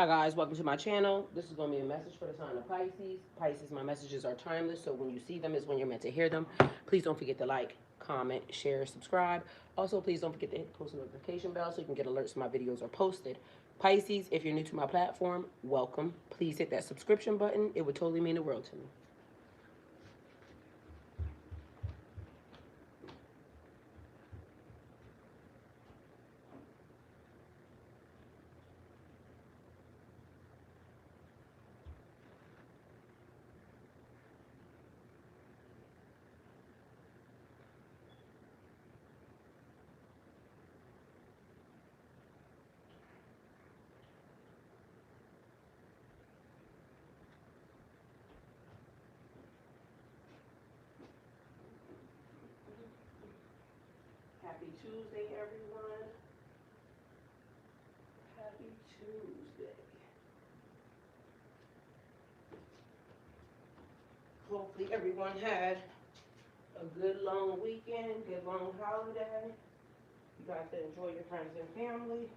Hi guys, welcome to my channel. This is going to be a message for the sign of Pisces. Pisces, my messages are timeless, so when you see them is when you're meant to hear them. Please don't forget to like, comment, share, subscribe. Also, please don't forget to hit the post notification bell so you can get alerts when my videos are posted. Pisces, if you're new to my platform, welcome. Please hit that subscription button. It would totally mean the world to me. Happy Tuesday, everyone. Happy Tuesday. Hopefully everyone had a good long weekend, good long holiday. You guys to enjoy your friends and family.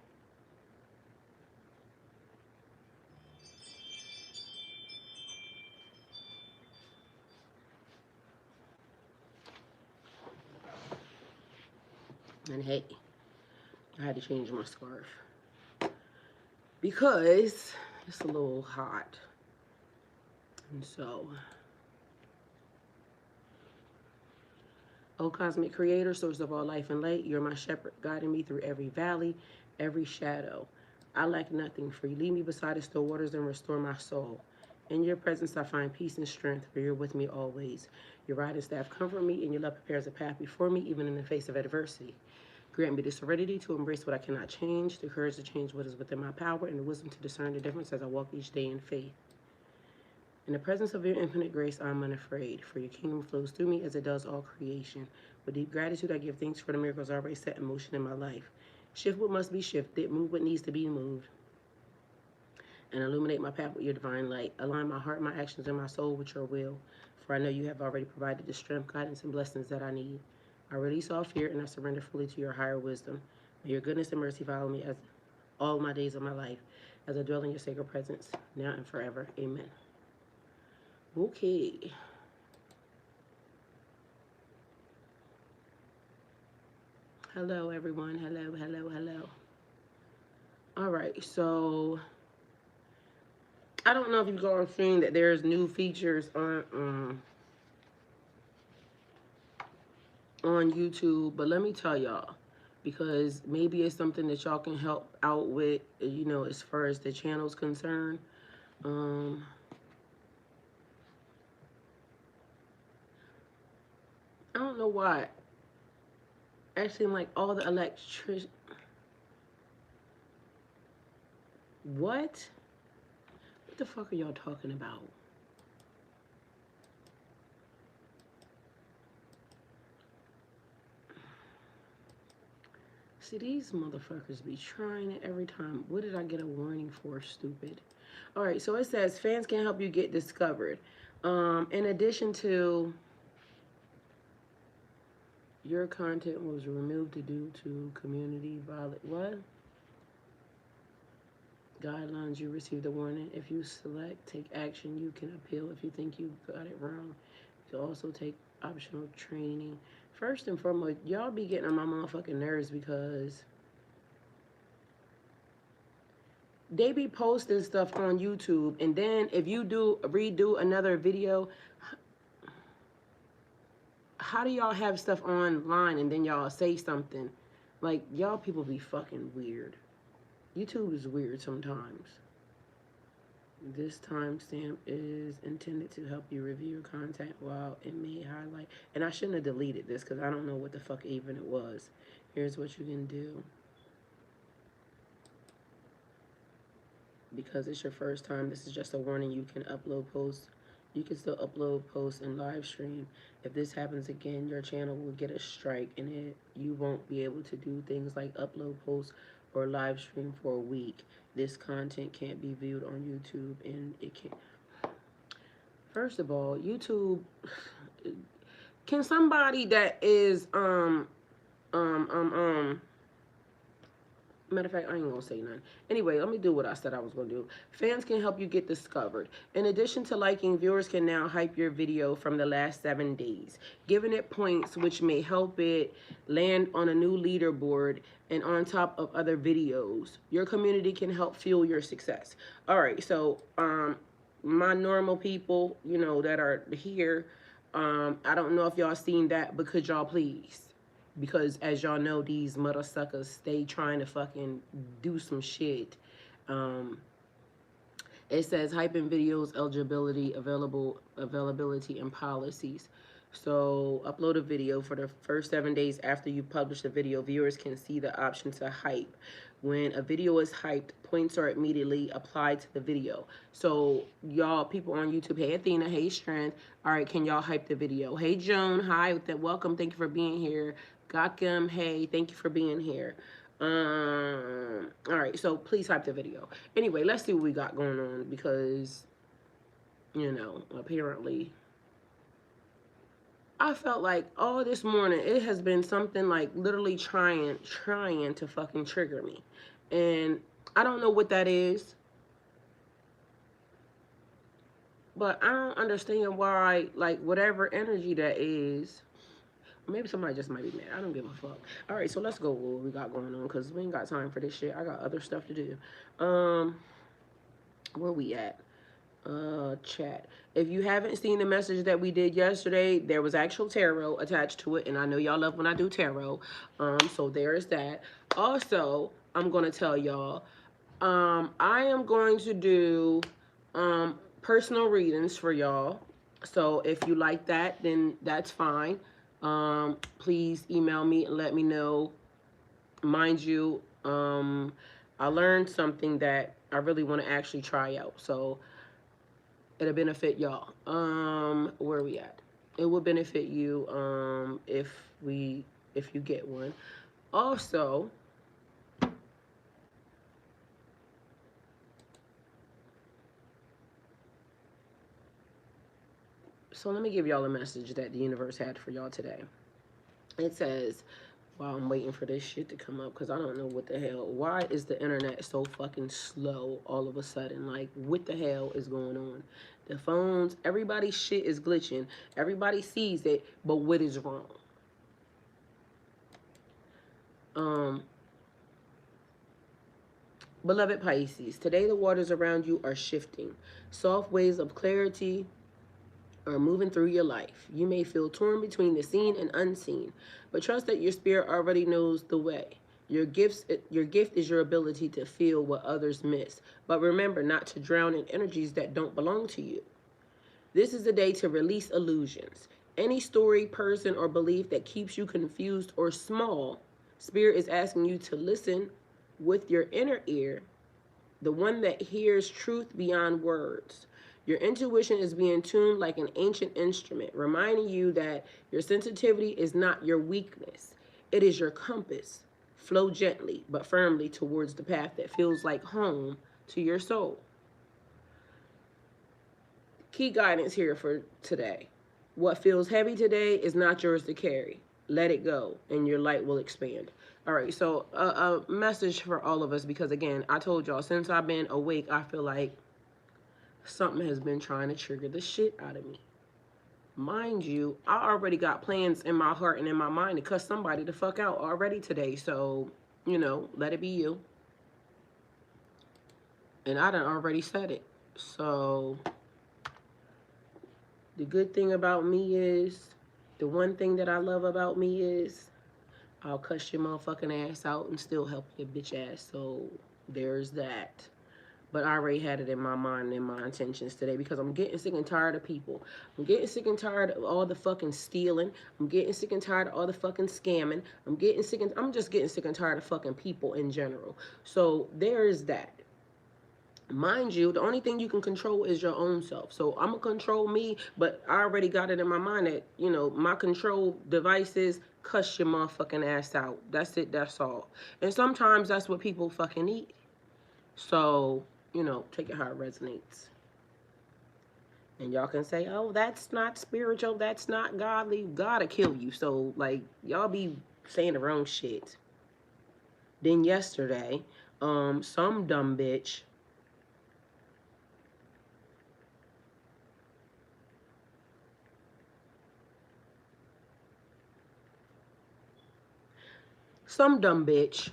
And hey, I had to change my scarf because it's a little hot. And so, oh cosmic creator, source of all life and light, you're my shepherd, guiding me through every valley, every shadow. I lack nothing, for you lead me beside the still waters and restore my soul. In your presence I find peace and strength, for you're with me always. Your rod and staff comfort me, and your love prepares a path before me, even in the face of adversity. Grant me the serenity to embrace what I cannot change, the courage to change what is within my power, and the wisdom to discern the difference as I walk each day in faith. In the presence of your infinite grace, I am unafraid, for your kingdom flows through me as it does all creation. With deep gratitude, I give thanks for the miracles already set in motion in my life. Shift what must be shifted, move what needs to be moved, and illuminate my path with your divine light. Align my heart, my actions, and my soul with your will, for I know you have already provided the strength, guidance, and blessings that I need. I release all fear and I surrender fully to your higher wisdom. May your goodness and mercy follow me as all my days of my life, as I dwell in your sacred presence, now and forever. Amen. Okay. Hello, everyone. Hello, hello, hello. All right, so I don't know if you've gone seeing that there's new features on YouTube, but let me tell y'all, because maybe it's something that y'all can help out with, you know, as far as the channel's concerned. Um, I don't know why. Actually, like all the electric. What? What the fuck are y'all talking about? See, these motherfuckers be trying it every time. What did I get a warning for, stupid? All right, so it says fans can help you get discovered. In addition to your content was removed due to community violence. What? Guidelines, you received a warning. If you select, take action. You can appeal if you think you got it wrong. You can also take optional training. First and foremost, y'all be getting on my motherfucking nerves because they be posting stuff on YouTube, and then if you do redo another video, how do y'all have stuff online and then y'all say something? Like, y'all people be fucking weird. YouTube is weird sometimes. This timestamp is intended to help you review your content while it may highlight. And I shouldn't have deleted this because I don't know what the fuck even it was. Here's what you can do. Because it's your first time, this is just a warning. You can upload posts. You can still upload posts and live stream. If this happens again, your channel will get a strike and you won't be able to do things like upload posts or live stream for a week. This content can't be viewed on YouTube, and it can't. First of all, YouTube, can somebody that is Matter of fact, I ain't gonna say none. Anyway, let me do what I said I was gonna do. Fans can help you get discovered. In addition to liking, viewers can now hype your video from the last 7 days, giving it points which may help it land on a new leaderboard and on top of other videos. Your community can help fuel your success. All right, so my normal people, you know, that are here, I don't know if y'all seen that, but could y'all please? Because as y'all know, these mother suckers stay trying to fucking do some shit. Um, it says hyping videos, eligibility, availability, and policies. So upload a video for the first 7 days after you publish the video. Viewers can see the option to hype. When a video is hyped, points are immediately applied to the video. So y'all, people on YouTube, hey Athena, hey Strength. All right, can y'all hype the video? Hey Joan, hi, welcome, thank you for being here. Gakim, hey, thank you for being here. All right, so please hype the video. Anyway, let's see what we got going on because, you know, apparently I felt like all this morning it has been something like literally trying to fucking trigger me. And I don't know what that is, but I don't understand why, like, whatever energy that is. Maybe somebody just might be mad. I don't give a fuck. All right, so let's go with what we got going on because we ain't got time for this shit. I got other stuff to do. Where we at? Chat. If you haven't seen the message that we did yesterday, there was actual tarot attached to it, and I know y'all love when I do tarot. So there is that. Also, I'm gonna tell y'all, I am going to do personal readings for y'all. So if you like that, then that's fine. Please email me and let me know. Mind you, I learned something that I really want to actually try out. So it'll benefit y'all. Where are we at? It will benefit you if you get one. Also, so let me give y'all a message that the universe had for y'all today. It says, while I'm waiting for this shit to come up, because I don't know what the hell. Why is the internet so fucking slow all of a sudden? Like, what the hell is going on? The phones, everybody's shit is glitching. Everybody sees it, but what is wrong? Beloved Pisces, today the waters around you are shifting. Soft waves of clarity are moving through your life. You may feel torn between the seen and unseen, but trust that your spirit already knows the way. Your gift is your ability to feel what others miss, but remember not to drown in energies that don't belong to you. This is the day to release illusions. Any story, person, or belief that keeps you confused or small, Spirit is asking you to listen with your inner ear, the one that hears truth beyond words. Your intuition is being tuned like an ancient instrument, reminding you that your sensitivity is not your weakness. It is your compass. Flow gently but firmly towards the path that feels like home to your soul. Key guidance here for today. What feels heavy today is not yours to carry. Let it go and your light will expand. All right, so a message for all of us, because again, I told y'all, since I've been awake, I feel like something has been trying to trigger the shit out of me. Mind you, I already got plans in my heart and in my mind to cuss somebody the fuck out already today. So, you know, let it be you. And I done already said it. So, the good thing about me is, the one thing that I love about me is, I'll cuss your motherfucking ass out and still help your bitch ass. So, there's that. But I already had it in my mind and my intentions today because I'm getting sick and tired of people. I'm getting sick and tired of all the fucking stealing. I'm getting sick and tired of all the fucking scamming. I'm just getting sick and tired of fucking people in general. So there is that. Mind you, the only thing you can control is your own self. So I'm going to control me, but I already got it in my mind that, you know, my control device is cuss your motherfucking ass out. That's it. That's all. And sometimes that's what people fucking need. So, you know, take it how it resonates. And y'all can say, oh, that's not spiritual, that's not godly. God'll kill you. So, like, y'all be saying the wrong shit. Then yesterday, some dumb bitch, some dumb bitch,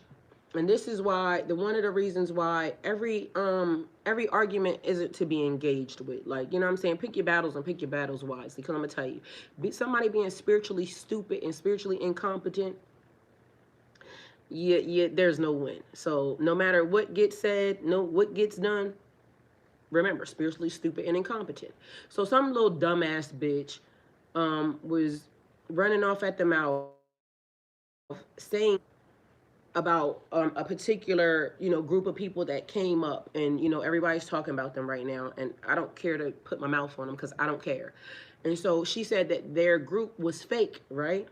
and this is why the one of the reasons why every argument isn't to be engaged with. Like, you know what I'm saying? Pick your battles and pick your battles wisely. Because I'm gonna tell you, somebody being spiritually stupid and spiritually incompetent, yeah, there's no win. So no matter what gets said, no what gets done, remember, spiritually stupid and incompetent. So some little dumbass bitch was running off at the mouth saying about a particular, group of people that came up, and everybody's talking about them right now, and I don't care to put my mouth on them because I don't care. And so she said that their group was fake, right?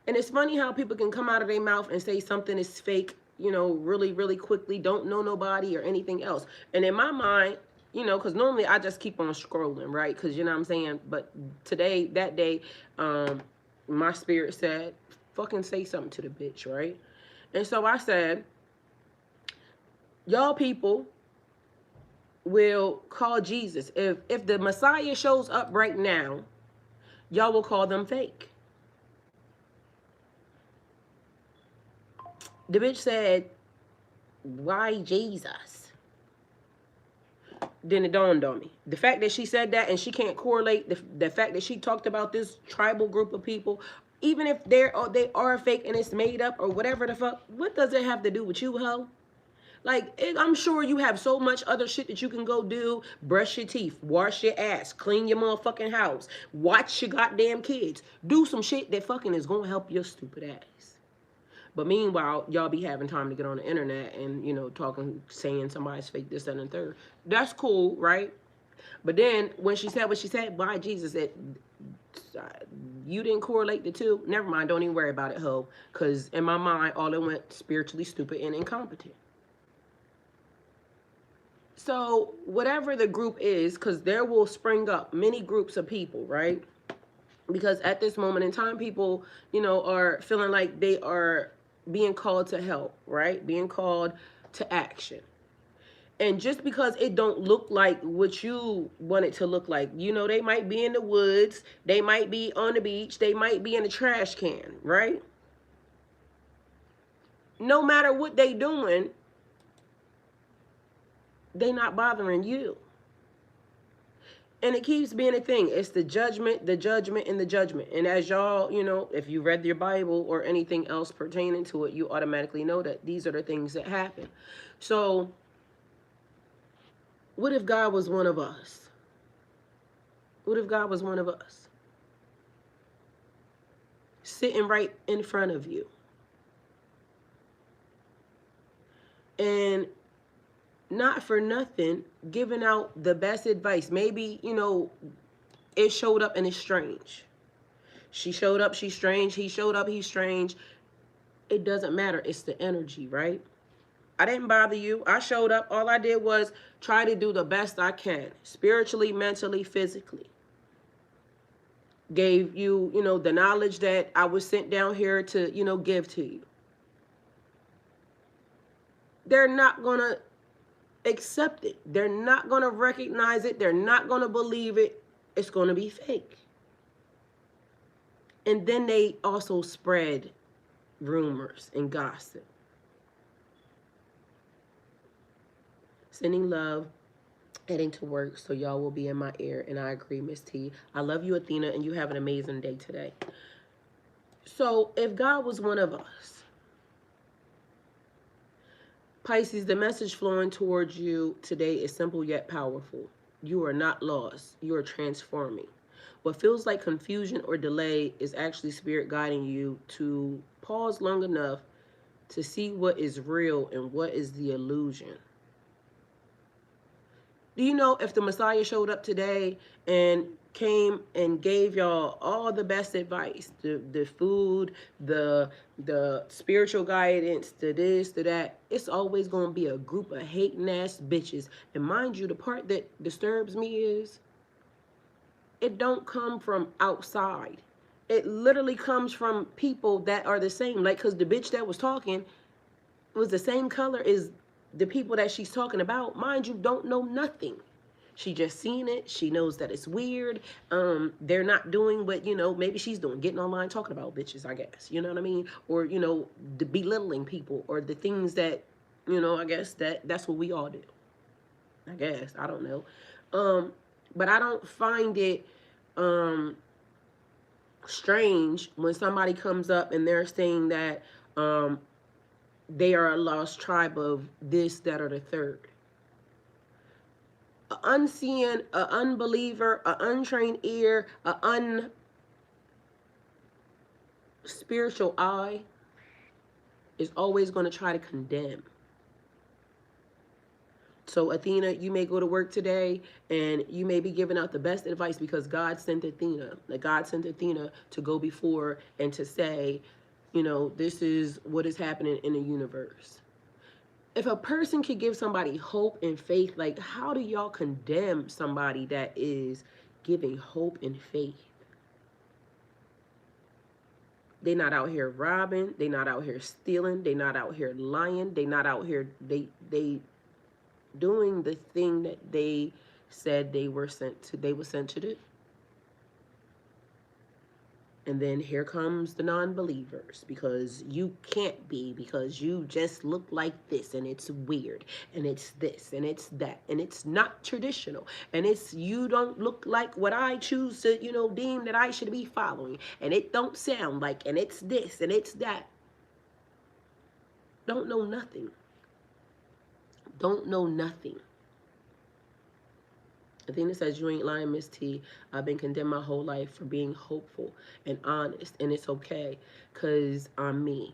And it's funny how people can come out of their mouth and say something is fake, really, really quickly, don't know nobody or anything else. And in my mind, because normally I just keep on scrolling, right? Because you know what I'm saying? But today, that day, my spirit said, fucking say something to the bitch, right? And so I said, y'all people will call Jesus. If the Messiah shows up right now, y'all will call them fake. The bitch said, why Jesus? Then it dawned on me. The fact that she said that and she can't correlate the fact that she talked about this tribal group of people, even if they are fake and it's made up or whatever the fuck, what does it have to do with you, ho? Like, I'm sure you have so much other shit that you can go do. Brush your teeth, wash your ass, clean your motherfucking house, watch your goddamn kids. Do some shit that fucking is gonna help your stupid ass. But meanwhile, y'all be having time to get on the internet and, talking, saying somebody's fake, this, that, and the third. That's cool, right? But then when she said what she said, why Jesus said, you didn't correlate the two? Never mind, don't even worry about it, ho. Because in my mind, all it went spiritually stupid and incompetent. So whatever the group is, because there will spring up many groups of people, right? Because at this moment in time, people, are feeling like they are being called to help, right? Being called to action. And just because it don't look like what you want it to look like, they might be in the woods, they might be on the beach, they might be in a trash can, right? No matter what they doing, they not bothering you. And it keeps being a thing. It's the judgment, the judgment, and the judgment. And as y'all, if you read your Bible or anything else pertaining to it, you automatically know that these are the things that happen. So, what if God was one of us? What if God was one of us? Sitting right in front of you. And not for nothing, giving out the best advice. Maybe, it showed up and it's strange. She showed up, she's strange. He showed up, he's strange. It doesn't matter. It's the energy, right? I didn't bother you. I showed up. All I did was try to do the best I can, spiritually, mentally, physically. Gave you, the knowledge that I was sent down here to, give to you. They're not going to accept it. They're not going to recognize it. They're not going to believe it. It's going to be fake. And then they also spread rumors and gossip. Sending love, heading to work, so y'all will be in my ear. And I agree, Miss T. I love you, Athena, and you have an amazing day today. So if God was one of us, Pisces, the message flowing towards you today is simple yet powerful. You are not lost. You are transforming. What feels like confusion or delay is actually spirit guiding you to pause long enough to see what is real and what is the illusion. Do you know if the Messiah showed up today and came and gave y'all all the best advice, the food, the spiritual guidance, the this, the that, it's always going to be a group of hating ass bitches. And mind you, the part that disturbs me is it don't come from outside. It literally comes from people that are the same. Like, because the bitch that was talking, was the same color as the people that she's talking about. Mind you, don't know nothing. She just seen it. She knows that it's weird. They're not doing what, maybe she's doing, getting online talking about bitches, I guess. You know what I mean? Or, the belittling people or the things that, I guess that's what we all do. I guess. I don't know. But I don't find it strange when somebody comes up and they're saying that they are a lost tribe of this, that, or the third. An unseen, an unbeliever, an untrained ear, an unspiritual eye is always going to try to condemn. So Athena, you may go to work today and you may be giving out the best advice because God sent Athena. Like God sent Athena to go before and to say, this is what is happening in the universe. If a person could give somebody hope and faith, like how do y'all condemn somebody that is giving hope and faith? They not out here robbing, they not out here stealing, they not out here lying, they not out here they doing the thing that they said they were sent to do. And then here comes the non-believers because you can't be, because you just look like this and it's weird and it's this and it's that and it's not traditional and it's you don't look like what I choose to, deem that I should be following and it don't sound like and it's this and it's that. Don't know nothing. Don't know nothing. Athena says, you ain't lying, Miss T. I've been condemned my whole life for being hopeful and honest, and it's okay because I'm me.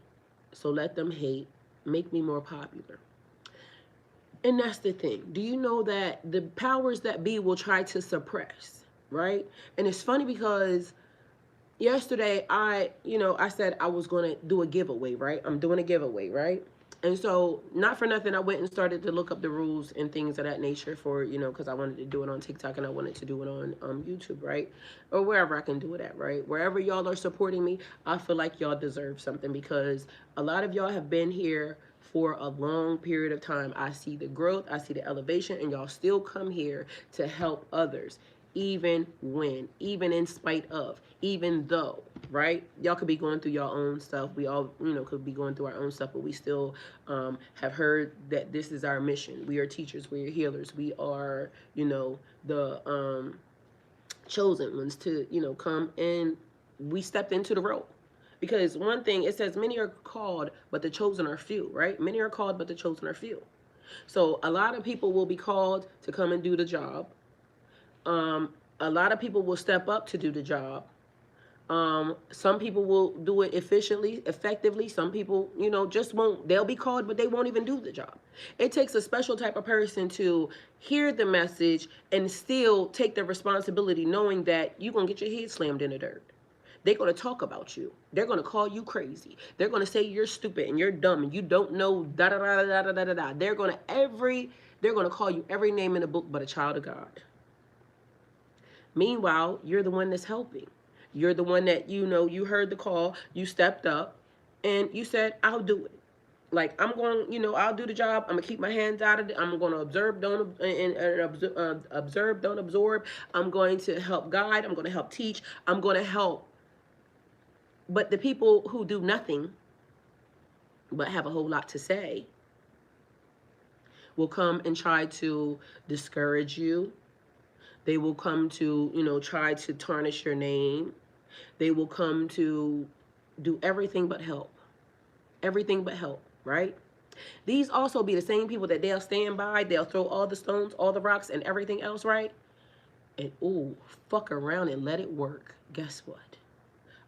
So let them hate. Make me more popular. And that's the thing. Do you know that the powers that be will try to suppress, right? And it's funny because yesterday I said I was going to do a giveaway, right? I'm doing a giveaway, right? And so, not for nothing, I went and started to look up the rules and things of that nature for, because I wanted to do it on TikTok and I wanted to do it on YouTube, right? Or wherever I can do it at, right? Wherever y'all are supporting me, I feel like y'all deserve something because a lot of y'all have been here for a long period of time. I see the growth, I see the elevation, and y'all still come here to help others. Even in spite of, even though, right? Y'all could be going through your own stuff. We all, could be going through our own stuff, but we still have heard that this is our mission. We are teachers. We are healers. We are, the chosen ones to, come and we stepped into the role. Because one thing, it says many are called, but the chosen are few, right? Many are called, but the chosen are few. So a lot of people will be called to come and do the job. A lot of people will step up to do the job. Some people will do it efficiently, effectively. Some people, just won't. They'll be called, but they won't even do the job. It takes a special type of person to hear the message and still take the responsibility, knowing that you're going to get your head slammed in the dirt. They're going to talk about you. They're going to call you crazy. They're going to say you're stupid and you're dumb and you don't know da da da da da da da da. They're going to call you every name in the book but a child of God. Meanwhile, you're the one that's helping. You're the one that, you heard the call, you stepped up, and you said, I'll do it. Like, I'm going, I'll do the job. I'm going to keep my hands out of it. I'm going to observe, don't absorb. I'm going to help guide. I'm going to help teach. I'm going to help. But the people who do nothing but have a whole lot to say will come and try to discourage you. They will come to, try to tarnish your name. They will come to do everything but help. Everything but help, right? These also be the same people that they'll stand by, they'll throw all the stones, all the rocks, and everything else, right? And, fuck around and let it work. Guess what?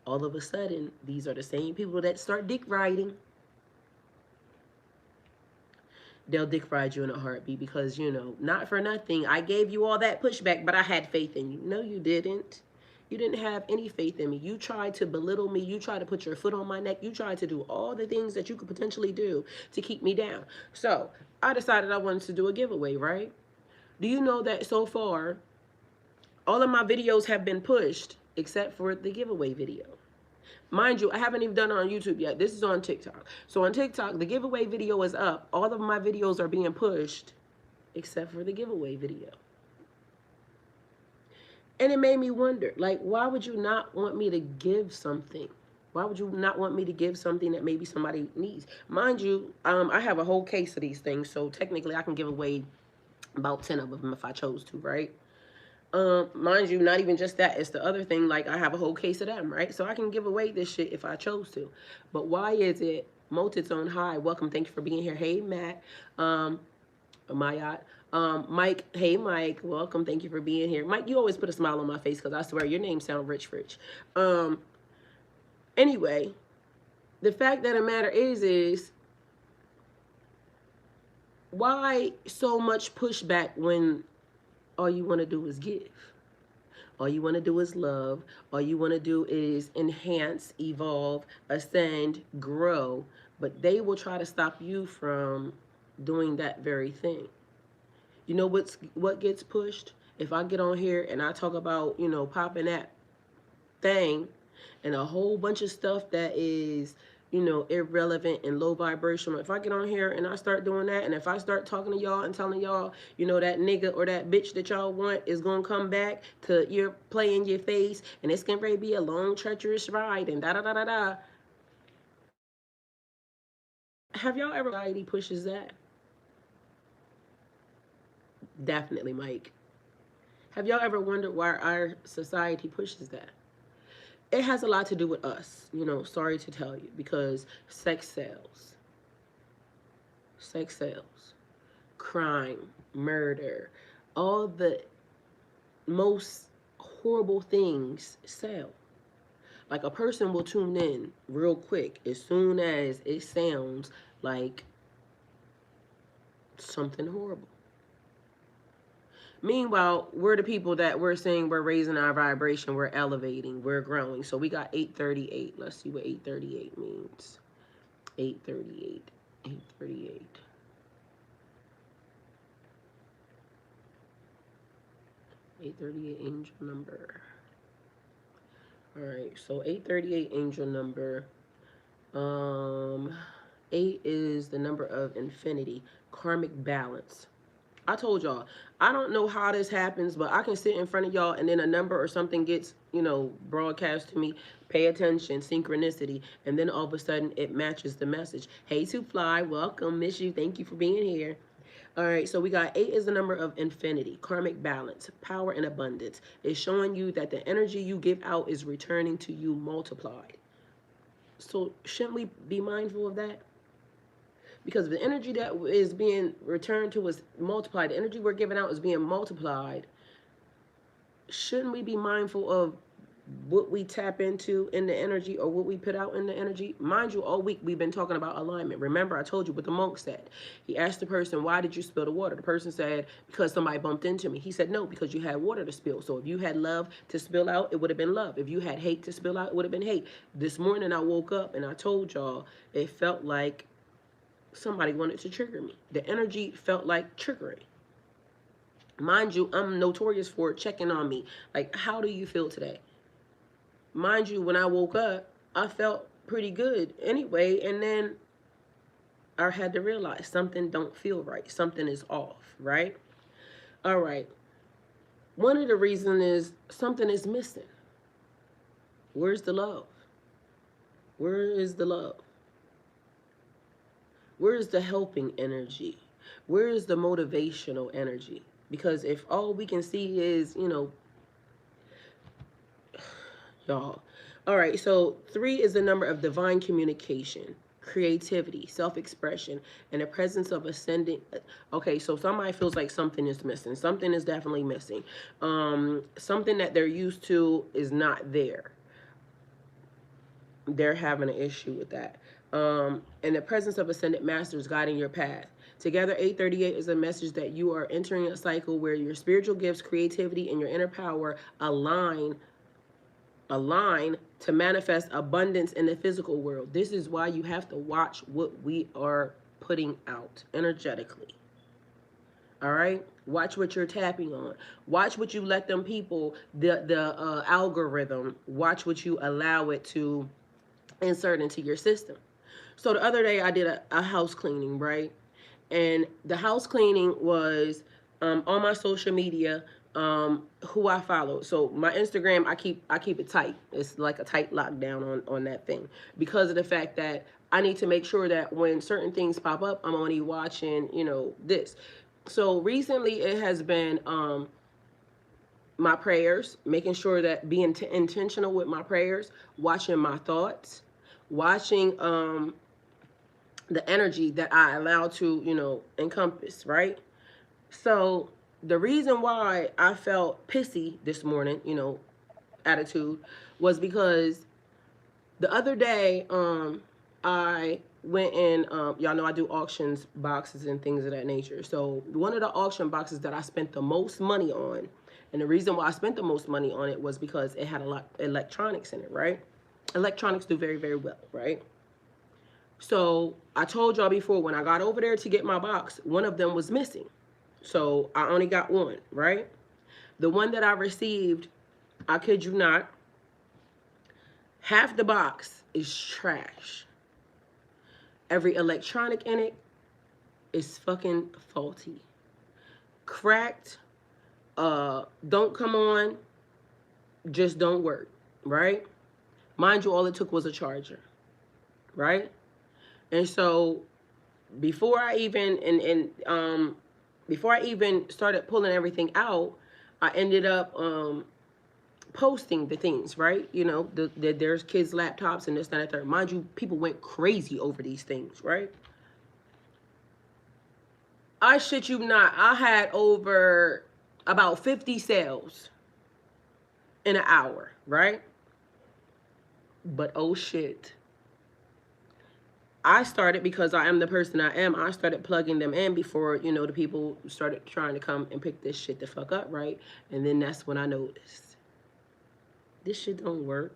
All of a sudden, these are the same people that start dick riding. They'll dick ride you in a heartbeat because, not for nothing. I gave you all that pushback, but I had faith in you. No, you didn't. You didn't have any faith in me. You tried to belittle me. You tried to put your foot on my neck. You tried to do all the things that you could potentially do to keep me down. So I decided I wanted to do a giveaway, right? Do you know that so far, all of my videos have been pushed except for the giveaway video? Mind you, I haven't even done it on YouTube yet. This is on TikTok. So on TikTok, the giveaway video is up. All of my videos are being pushed except for the giveaway video. And it made me wonder, like, why would you not want me to give something? Why would you not want me to give something that maybe somebody needs? Mind you, I have a whole case of these things, so technically I can give away about 10 of them if I chose to, right? Mind you, not even just that, it's the other thing, like I have a whole case of them, right? So I can give away this shit if I chose to. But why is it Multits on high? Welcome, thank you for being here. Hey Matt, Mayat. Mike, hey Mike, welcome, thank you for being here. Mike, you always put a smile on my face because I swear your name sounds rich. Anyway, the fact that the matter is why so much pushback when all you want to do is give? All you want to do is love. All you want to do is enhance, evolve, ascend, grow. But they will try to stop you from doing that very thing. You know what gets pushed? If I get on here and I talk about, popping that thing and a whole bunch of stuff that is, irrelevant and low vibrational. If I get on here and I start doing that, and if I start talking to y'all and telling y'all, that nigga or that bitch that y'all want is gonna come back to your play in your face, and it's gonna be a long, treacherous ride, and da da da da da. Have y'all ever anxiety pushes that? Definitely, Mike. Have y'all ever wondered why our society pushes that? It has a lot to do with us, sorry to tell you, because sex sells. Sex sells. Crime, murder, all the most horrible things sell. Like a person will tune in real quick as soon as it sounds like something horrible. Meanwhile, we're the people that we're saying we're raising our vibration, we're elevating, we're growing. So we got 838. Let's see what 838 means. 838. 838. 838 angel number. All right, so 838 angel number. 8 is the number of infinity, karmic balance. I told y'all, I don't know how this happens, but I can sit in front of y'all and then a number or something gets, broadcast to me. Pay attention, synchronicity, and then all of a sudden it matches the message. Hey, to fly, welcome, miss you, thank you for being here. All right, so we got 8 is the number of infinity, karmic balance, power and abundance. It's showing you that the energy you give out is returning to you multiplied. So shouldn't we be mindful of that? Because the energy that is being returned to us multiplied, the energy we're giving out is being multiplied. Shouldn't we be mindful of what we tap into in the energy or what we put out in the energy? Mind you, all week we've been talking about alignment. Remember, I told you what the monk said. He asked the person, why did you spill the water? The person said, because somebody bumped into me. He said, no, because you had water to spill. So if you had love to spill out, it would have been love. If you had hate to spill out, it would have been hate. This morning I woke up and I told y'all it felt like somebody wanted to trigger me. The energy felt like triggering. Mind you, I'm notorious for checking on me. Like, how do you feel today? Mind you, when I woke up, I felt pretty good anyway, and then I had to realize something don't feel right. Something is off, right? All right. One of the reasons is something is missing. Where's the love? Where is the love? Where is the helping energy? Where is the motivational energy? Because if all we can see is, y'all. All right, so 3 is the number of divine communication, creativity, self-expression, and the presence of ascending. Okay, so somebody feels like something is missing. Something is definitely missing. Something that they're used to is not there. They're having an issue with that. And the presence of ascended masters guiding your path. Together, 838 is a message that you are entering a cycle where your spiritual gifts, creativity, and your inner power align to manifest abundance in the physical world. This is why you have to watch what we are putting out energetically. All right, watch what you're tapping on. Watch what you let them people, the algorithm. Watch what you allow it to insert into your system. So the other day I did a house cleaning, right? And the house cleaning was on my social media, who I follow. So my Instagram, I keep it tight. It's like a tight lockdown on that thing, because of the fact that I need to make sure that when certain things pop up, I'm only watching, this. So recently it has been my prayers, making sure that being intentional with my prayers, watching my thoughts, watching the energy that I allow to, encompass, right? So the reason why I felt pissy this morning, attitude, was because the other day, I went in, y'all know I do auctions, boxes, and things of that nature. So one of the auction boxes that I spent the most money on, and the reason why I spent the most money on it was because it had a lot of electronics in it, right? Electronics do very, very well, right? So I told y'all before, when I got over there to get my box, one of them was missing. So I only got one, right? The one that I received, I kid you not, half the box is trash. Every electronic in it is fucking faulty. Cracked, don't come on, just don't work, right? Mind you, all it took was a charger, right? And so before I even before I even started pulling everything out, I ended up posting the things, right? There's kids' laptops and this, that, and third. Mind you, people went crazy over these things, right? I shit you not, I had over about 50 sales in an hour, right? But oh shit. I started, because I am the person I am, I started plugging them in before, the people started trying to come and pick this shit the fuck up, right? And then that's when I noticed, this shit don't work.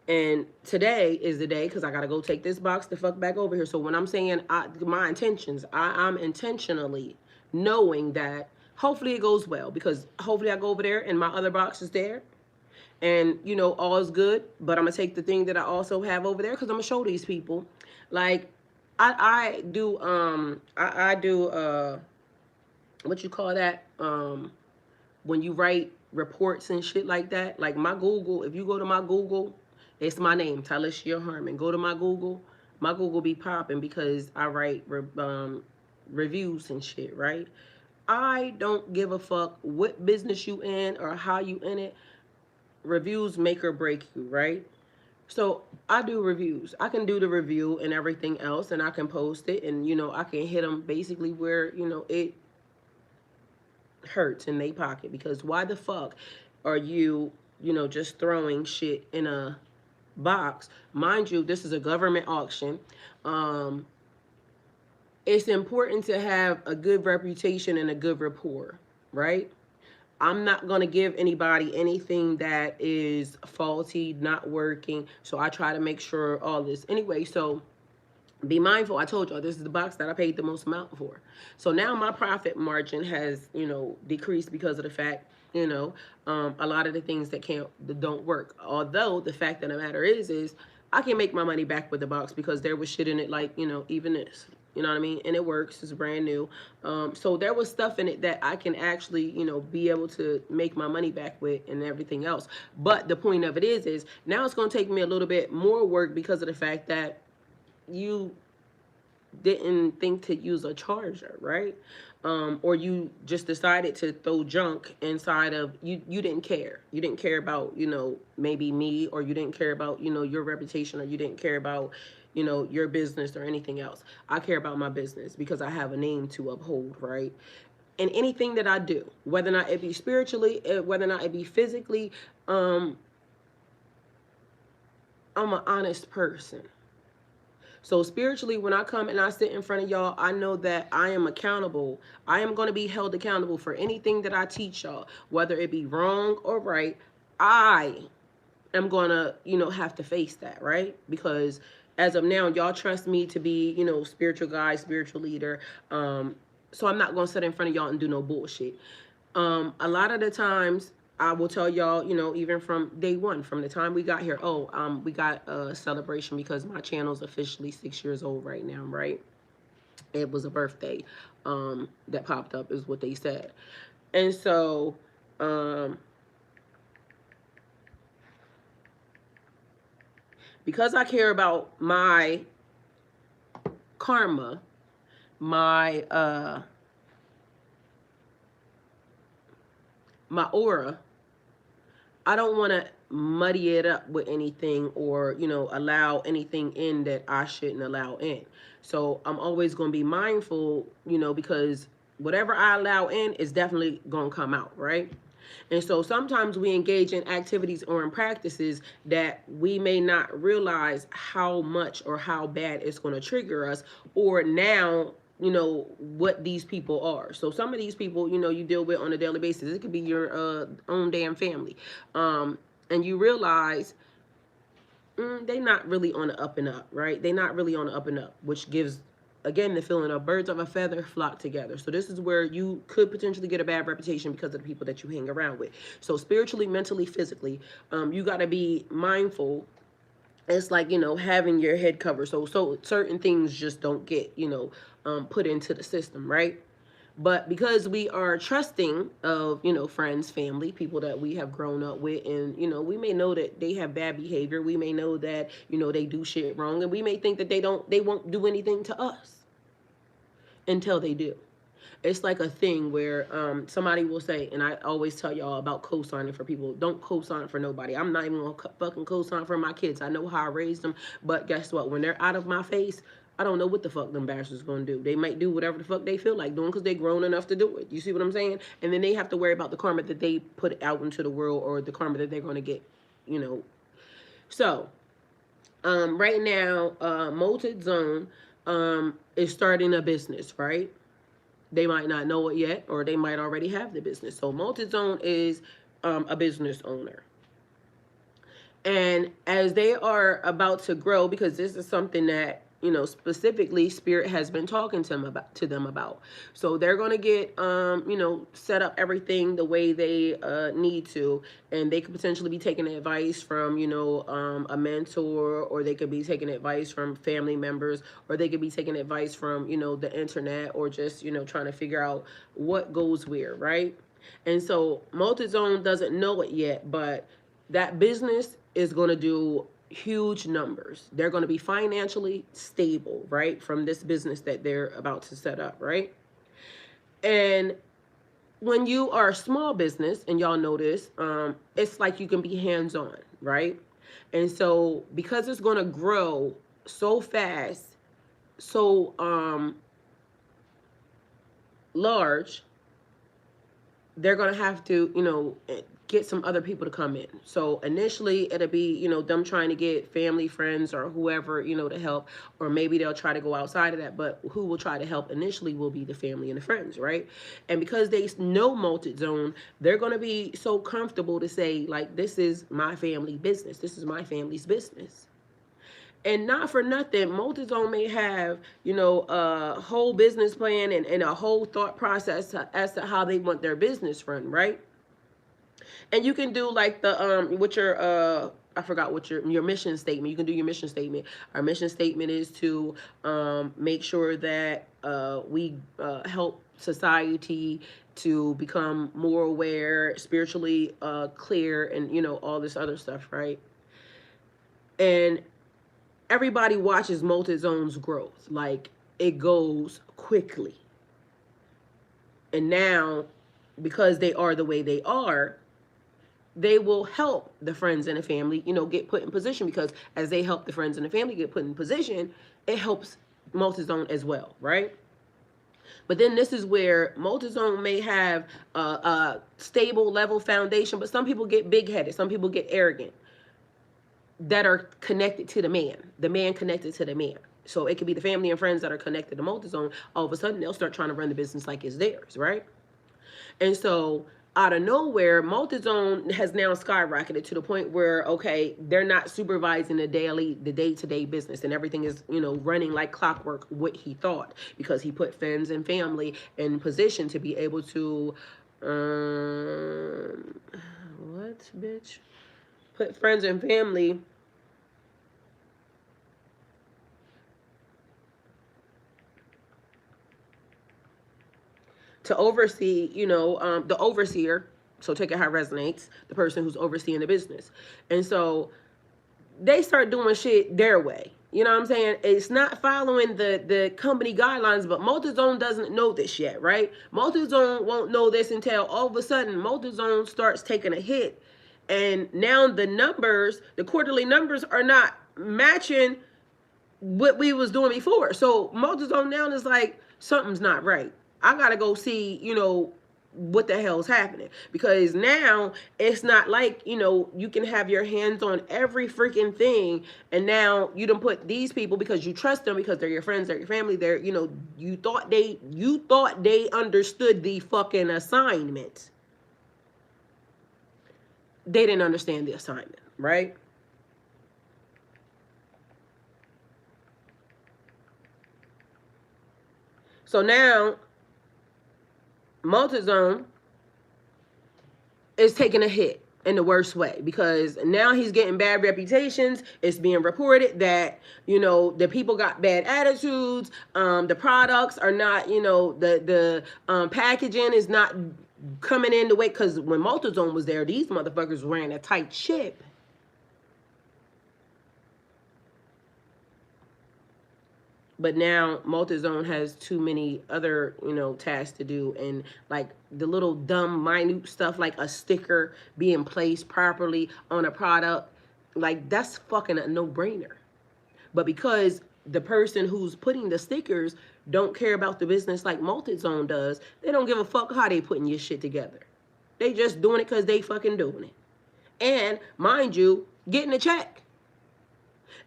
And today is the day, because I got to go take this box the fuck back over here. So when I'm saying my intentions, I'm intentionally knowing that hopefully it goes well, because hopefully I go over there and my other box is there, and all is good. But I'm gonna take the thing that I also have over there, because I'm gonna show these people, like I do I do what you call that, when you write reports and shit like that. Like my Google, if you go to my Google, it's my name, Talisha Harmon. Go to my Google. My Google be popping because I write reviews and shit, right? I don't give a fuck what business you in or how you in it. Reviews make or break you, right? So I do reviews. I can do the review and everything else, and I can post it, and I can hit them basically where it hurts in their pocket. Because why the fuck are you just throwing shit in a box? Mind you, this is a government auction. It's important to have a good reputation and a good rapport, right? I'm not going to give anybody anything that is faulty, not working. So I try to make sure all this. Anyway, so be mindful. I told y'all this is the box that I paid the most amount for. So now my profit margin has, decreased because of the fact, a lot of the things that don't work. Although the fact of the matter is I can make my money back with the box, because there was shit in it, like, even this. You know what I mean? And it works. It's brand new. So there was stuff in it that I can actually, be able to make my money back with and everything else. But the point of it is now it's going to take me a little bit more work, because of the fact that you didn't think to use a charger, right? Or you just decided to throw junk inside of you. You didn't care. You didn't care about, maybe me, or you didn't care about, your reputation, or you didn't care about, your business or anything else. I care about my business because I have a name to uphold, right? And anything that I do, whether or not it be spiritually, whether or not it be physically, I'm an honest person. So spiritually, when I come and I sit in front of y'all, I know that I am accountable. I am going to be held accountable for anything that I teach y'all, whether it be wrong or right. I am going to, have to face that, right? Because as of now, y'all trust me to be, spiritual guide, spiritual leader. So I'm not going to sit in front of y'all and do no bullshit. A lot of the times, I will tell y'all, even from day one, from the time we got here. Oh, we got a celebration because my channel's officially 6 years old right now, right? It was a birthday that popped up, is what they said. And so, because I care about my karma, my my aura, I don't want to muddy it up with anything, or allow anything in that I shouldn't allow in. So I'm always going to be mindful, because whatever I allow in is definitely going to come out, right? And so sometimes we engage in activities or in practices that we may not realize how much or how bad it's going to trigger us, or now, what these people are. So some of these people, you deal with on a daily basis. It could be your own damn family. And you realize they not really on the up and up, right? They not really on the up and up, which gives, again, the feeling of birds of a feather flock together. So this is where you could potentially get a bad reputation because of the people that you hang around with. So spiritually, mentally, physically, you got to be mindful. It's like, having your head covered. So certain things just don't get, put into the system, right? But because we are trusting of, friends, family, people that we have grown up with, and, we may know that they have bad behavior. We may know that, they do shit wrong, and we may think that they won't do anything to us until they do. It's like a thing where somebody will say, and I always tell y'all about co-signing for people. Don't co-sign for nobody. I'm not even gonna fucking co-sign for my kids. I know how I raised them, but guess what? When they're out of my face, I don't know what the fuck them bastards gonna do. They might do whatever the fuck they feel like doing because they grown enough to do it. You see what I'm saying? And then they have to worry about the karma that they put out into the world, or the karma that they're gonna get. So right now, Molded Zone is starting a business, right? They might not know it yet, or they might already have the business. So Multizone is a business owner. And as they are about to grow, because this is something that, specifically Spirit has been talking to them about. So they're going to get, set up everything the way they need to. And they could potentially be taking advice from, a mentor, or they could be taking advice from family members, or they could be taking advice from, the internet, or just, trying to figure out what goes where, right? And so Multizone doesn't know it yet, but that business is going to do huge numbers. They're going to be financially stable, right? From this business that they're about to set up, right? And when you are a small business, and y'all know this, it's like you can be hands-on, right? And so because it's going to grow so fast, so large, they're going to have to, get some other people to come in. So initially it'll be, them trying to get family, friends, or whoever, to help, or maybe they'll try to go outside of that, but who will try to help initially will be the family and the friends, right? And because they know Multi Zone, they're going to be so comfortable to say, like, this is my family business. This is my family's business. And not for nothing, Multizone may have, a whole business plan, and a whole thought process as to how they want their business run, right? And you can do like the what your I forgot what your mission statement. You can do your mission statement. Our mission statement is to make sure that we help society to become more aware, spiritually clear, and all this other stuff, right? And everybody watches Multizone's growth. Like, it goes quickly. And now, because they are the way they are, they will help the friends and the family, get put in position, because as they help the friends and the family get put in position, it helps Multizone as well, right? But then this is where Multizone may have a stable level foundation, but some people get big-headed, some people get arrogant, that are connected to the man connected to the man. So it could be the family and friends that are connected to Multizone. All of a sudden, they'll start trying to run the business like it's theirs, right? And so out of nowhere, Multizone has now skyrocketed to the point where, okay, they're not supervising the day-to-day business, and everything is, running like clockwork, what he thought, because he put friends and family in position to be able to, What, bitch? Put friends and family to oversee, the overseer. So take it how it resonates, the person who's overseeing the business. And so they start doing shit their way. You know what I'm saying? It's not following the company guidelines, but Multizone doesn't know this yet, right? Multizone won't know this until all of a sudden Multizone starts taking a hit. And now the quarterly numbers are not matching what we was doing before. So Multizone now is like, something's not right. I gotta go see, what the hell's happening, because now it's not like, you can have your hands on every freaking thing, and now you don't put these people because you trust them, because they're your friends, they're your family, they're, you thought they understood the fucking assignment. They didn't understand the assignment, right? So now Multizone is taking a hit in the worst way, because now he's getting bad reputations. It's being reported that, the people got bad attitudes. The products are not, the packaging is not coming in the way, because when Multizone was there, these motherfuckers ran a tight ship. But now Multizone has too many other, tasks to do, and like the little dumb minute stuff like a sticker being placed properly on a product, like that's fucking a no-brainer. But because the person who's putting the stickers don't care about the business like Multizone does, they don't give a fuck how they putting your shit together. They just doing it because they fucking doing it. And mind you, getting a check.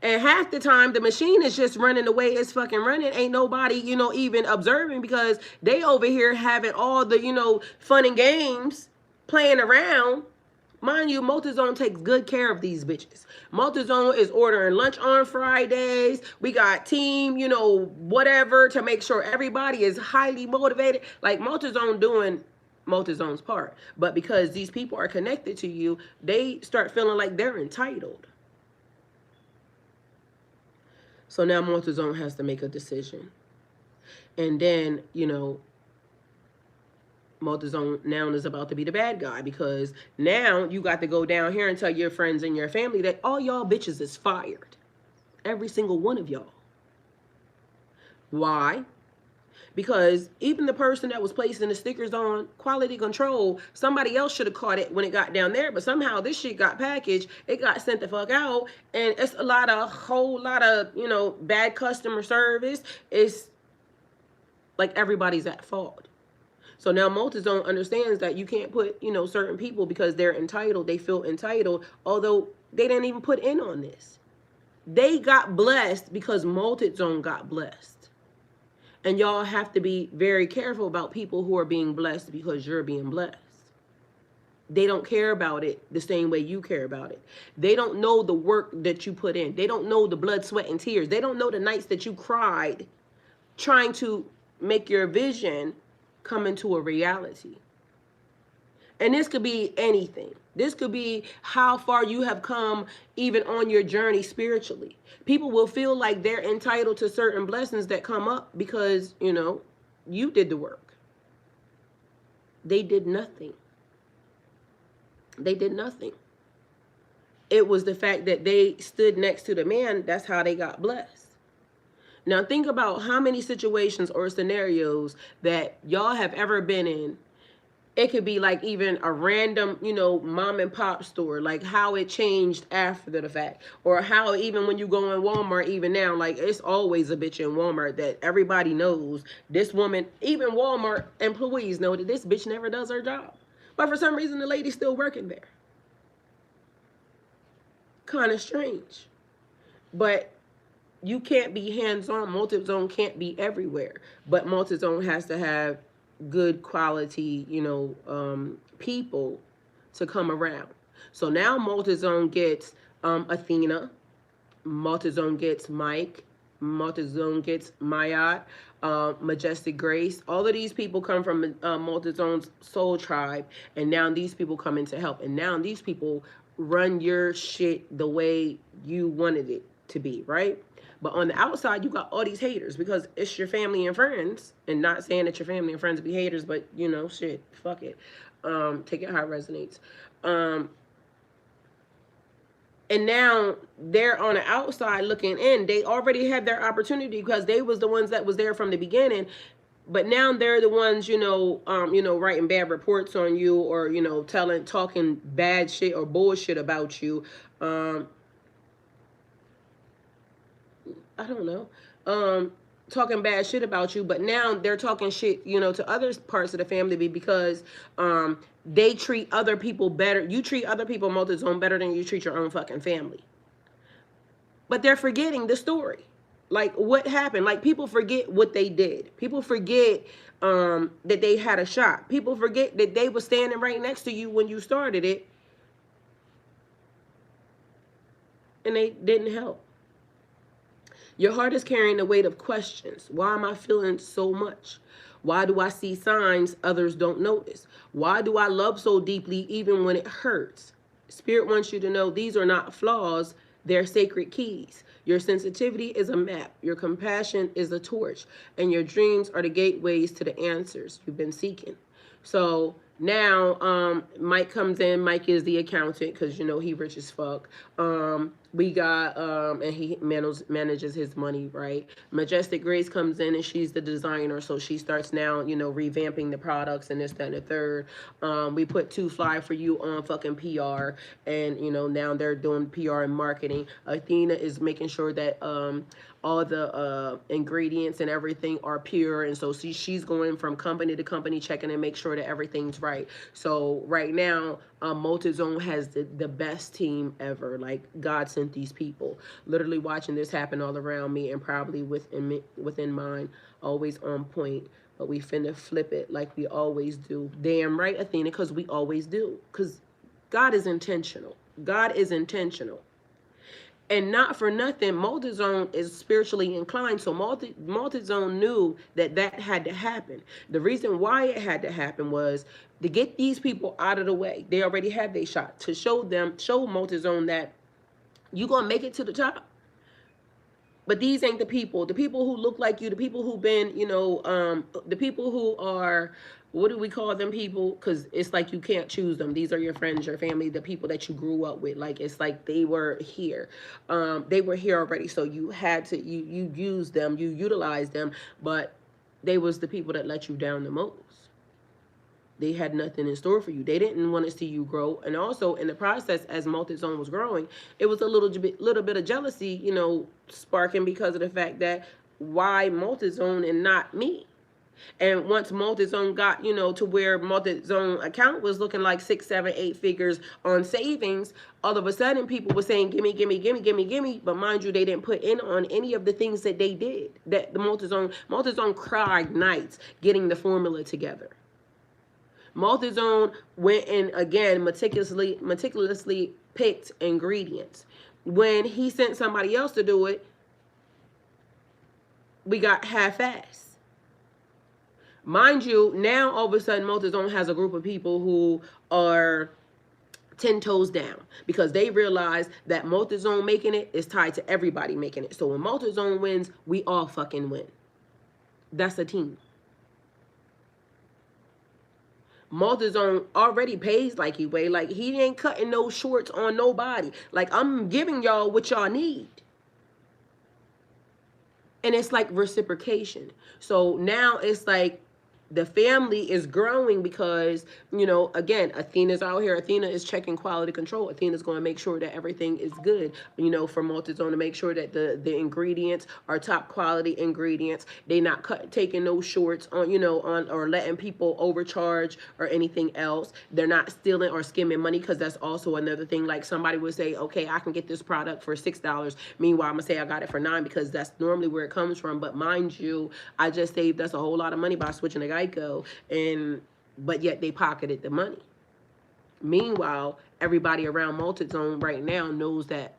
And half the time, the machine is just running the way it's fucking running. Ain't nobody, even observing, because they over here having all the, fun and games playing around. Mind you, Multizone takes good care of these bitches. Multizone is ordering lunch on Fridays. We got team, whatever, to make sure everybody is highly motivated. Like Multizone doing Multizone's part. But because these people are connected to you, they start feeling like they're entitled. So now Multizone has to make a decision. And then, Multizone now is about to be the bad guy, because now you got to go down here and tell your friends and your family that all y'all bitches is fired. Every single one of y'all. Why? Because even the person that was placing the stickers on quality control, somebody else should have caught it when it got down there. But somehow this shit got packaged. It got sent the fuck out. And it's a whole lot of, bad customer service. It's like everybody's at fault. So now Multizone understands that you can't put, certain people because they're entitled. They feel entitled, although they didn't even put in on this. They got blessed because Multizone got blessed. And y'all have to be very careful about people who are being blessed because you're being blessed. They don't care about it the same way you care about it. They don't know the work that you put in. They don't know the blood, sweat, and tears. They don't know the nights that you cried trying to make your vision come into a reality. And this could be anything. This could be how far you have come even on your journey spiritually. People will feel like they're entitled to certain blessings that come up because, you did the work. They did nothing. They did nothing. It was the fact that they stood next to the man. That's how they got blessed. Now think about how many situations or scenarios that y'all have ever been in. It could be like even a random, mom and pop store, like how it changed after the fact, or how even when you go in Walmart, even now, like it's always a bitch in Walmart that everybody knows. This woman, even Walmart employees know that this bitch never does her job. But for some reason, the lady's still working there. Kind of strange. But you can't be hands-on. Multizone can't be everywhere. But Multizone has to have good quality, people to come around. So now Multizone gets Athena. Multizone gets Mike. Multizone gets Mayat, Majestic Grace. All of these people come from Multizone's soul tribe, and now these people come in to help. And now these people run your shit the way you wanted it to be, right? But on the outside, you got all these haters because it's your family and friends. And not saying that your family and friends be haters, but you know, shit, fuck it. Take it how it resonates. And now they're on the outside looking in. They already had their opportunity because they was the ones that was there from the beginning. But now they're the ones, writing bad reports on you, or talking bad shit or bullshit about you. I don't know. Talking bad shit about you, but now they're talking shit, to other parts of the family because they treat other people better. You treat other people multizone better than you treat your own fucking family. But they're forgetting the story. Like what happened. Like people forget what they did. People forget that they had a shot. People forget that they were standing right next to you when you started it. And they didn't help. Your heart is carrying the weight of questions. Why am I feeling so much? Why do I see signs others don't notice? Why do I love so deeply even when it hurts? Spirit wants you to know these are not flaws, they're sacred keys. Your sensitivity is a map, your compassion is a torch, and your dreams are the gateways to the answers you've been seeking. So now Mike comes in. Mike is the accountant because he rich as fuck. We got and he manages his money, right? Majestic Grace comes in and she's the designer, so she starts now revamping the products and this, that, and the third. We put Too Fly for You on fucking PR, and now they're doing PR and marketing. Athena is making sure that all the ingredients and everything are pure, and so she's going from company to company checking and make sure that everything's right. So right now Multizone has the best team ever. Like God sent these people. Literally watching this happen all around me and probably within mine, always on point. But we finna flip it like we always do. Damn right, Athena, because we always do. Because God is intentional. God is intentional. And not for nothing, Multizone is spiritually inclined. So Multizone knew that had to happen. The reason why it had to happen was to get these people out of the way. They already had their shot. To show Multizone that you're going to make it to the top. But these ain't the people. The people who look like you, the people who've been, the people who are, what do we call them people? Because it's like you can't choose them. These are your friends, your family, the people that you grew up with. Like it's like they were here. They were here already. So you had to, you used them, you utilized them, but they was the people that let you down the most. They had nothing in store for you. They didn't want to see you grow. And also in the process, as Multizone was growing, it was a little bit of jealousy, sparking because of the fact that why Multizone and not me? And once Multizone got, to where Multizone account was looking like 6, 7, 8 figures on savings, all of a sudden people were saying, gimme, gimme, gimme, gimme, gimme. But mind you, they didn't put in on any of the things that they did. That the Multizone cried nights getting the formula together. Multizone went and again meticulously picked ingredients. When he sent somebody else to do it, we got half-ass. Mind you, now all of a sudden Multizone has a group of people who are 10 toes down because they realize that Multizone making it is tied to everybody making it. So when Multizone wins, we all fucking win. That's a team. Multizone already pays like he weigh. Like he ain't cutting no shorts on nobody. Like I'm giving y'all what y'all need. And it's like reciprocation. So now it's like the family is growing because, again, Athena's out here. Athena is checking quality control. Athena's going to make sure that everything is good, for Multizone to make sure that the ingredients are top quality ingredients. They not taking no shorts on, or letting people overcharge or anything else. They're not stealing or skimming money because that's also another thing. Like somebody would say, okay, I can get this product for $6. Meanwhile, I'm going to say I got it for $9 because that's normally where it comes from. But mind you, I just saved us a whole lot of money by switching to Geico, but yet they pocketed the money. Meanwhile, everybody around Multizone right now knows that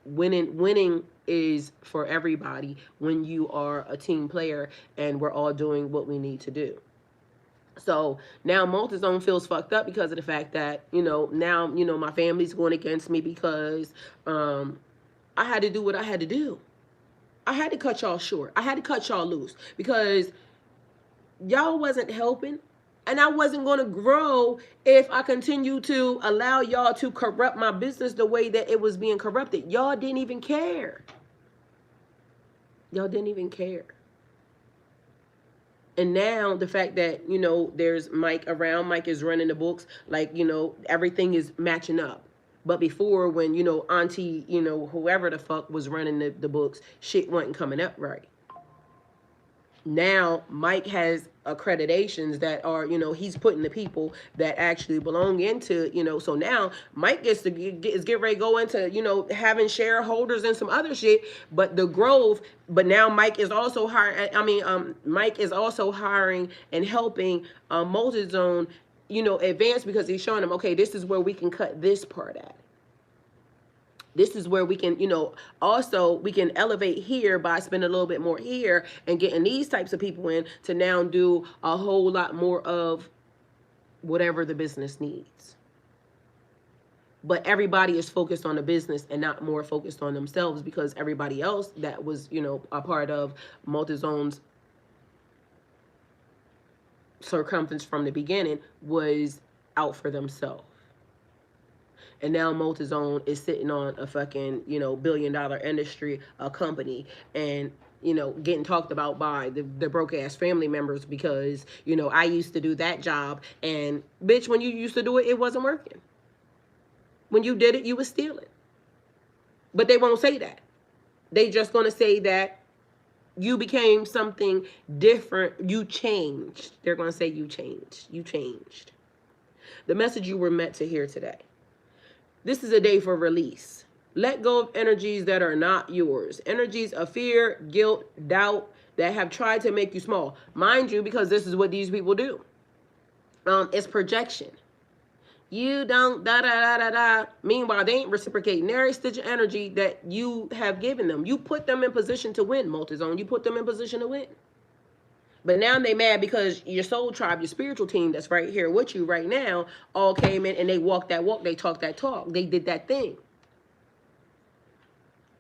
Winning is for everybody when you are a team player and we're all doing what we need to do. So now multi-zone feels fucked up because of the fact that, now, my family's going against me because I had to do what I had to do. I had to cut y'all short. I had to cut y'all loose because y'all wasn't helping. And I wasn't going to grow if I continue to allow y'all to corrupt my business the way that it was being corrupted. Y'all didn't even care. Y'all didn't even care. And now the fact that, there's Mike around, Mike is running the books, like, everything is matching up. But before, when, Auntie, whoever the fuck was running the books, shit wasn't coming up right. Now Mike has accreditations that are, he's putting the people that actually belong into, so now Mike gets to get ready to go into, having shareholders and some other shit, but the growth, but now Mike is also hiring, Mike is also hiring and helping Multizone, advance, because he's showing them, okay, this is where we can cut this part at. This is where we can, also we can elevate here by spending a little bit more here and getting these types of people in to now do a whole lot more of whatever the business needs. But everybody is focused on the business and not more focused on themselves, because everybody else that was, a part of Multizone's circumference from the beginning was out for themselves. And now Multizone is sitting on a fucking, billion-dollar industry, a company, and, getting talked about by the broke-ass family members because, I used to do that job. And, bitch, when you used to do it, it wasn't working. When you did it, you was stealing. But they won't say that. They just going to say that you became something different. You changed. They're going to say you changed. You changed. The message you were meant to hear today. This is a day for release. Let go of energies that are not yours. Energies of fear, guilt, doubt that have tried to make you small. Mind you, because this is what these people do. It's projection. You don't da-da-da-da-da. Meanwhile, they ain't reciprocating every stitch of energy that you have given them. You put them in position to win, Multizone. You put them in position to win. But now they mad because your soul tribe, your spiritual team that's right here with you right now, all came in and they walked that walk, they talked that talk, they did that thing.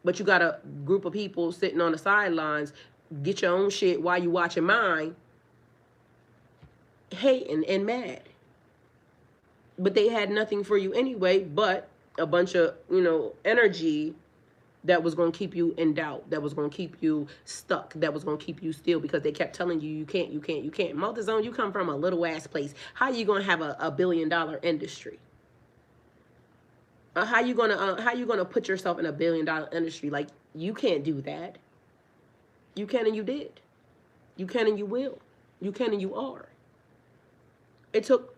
But you got a group of people sitting on the sidelines, get your own shit while you watching mine, hating and mad. But they had nothing for you anyway, but a bunch of, energy that was going to keep you in doubt, that was going to keep you stuck, that was going to keep you still, because they kept telling you, you can't. Multizone, you come from a little ass place. How you going to have a billion-dollar industry? How you gonna put yourself in a billion-dollar industry? Like, you can't do that. You can and you did. You can and you will. You can and you are. It took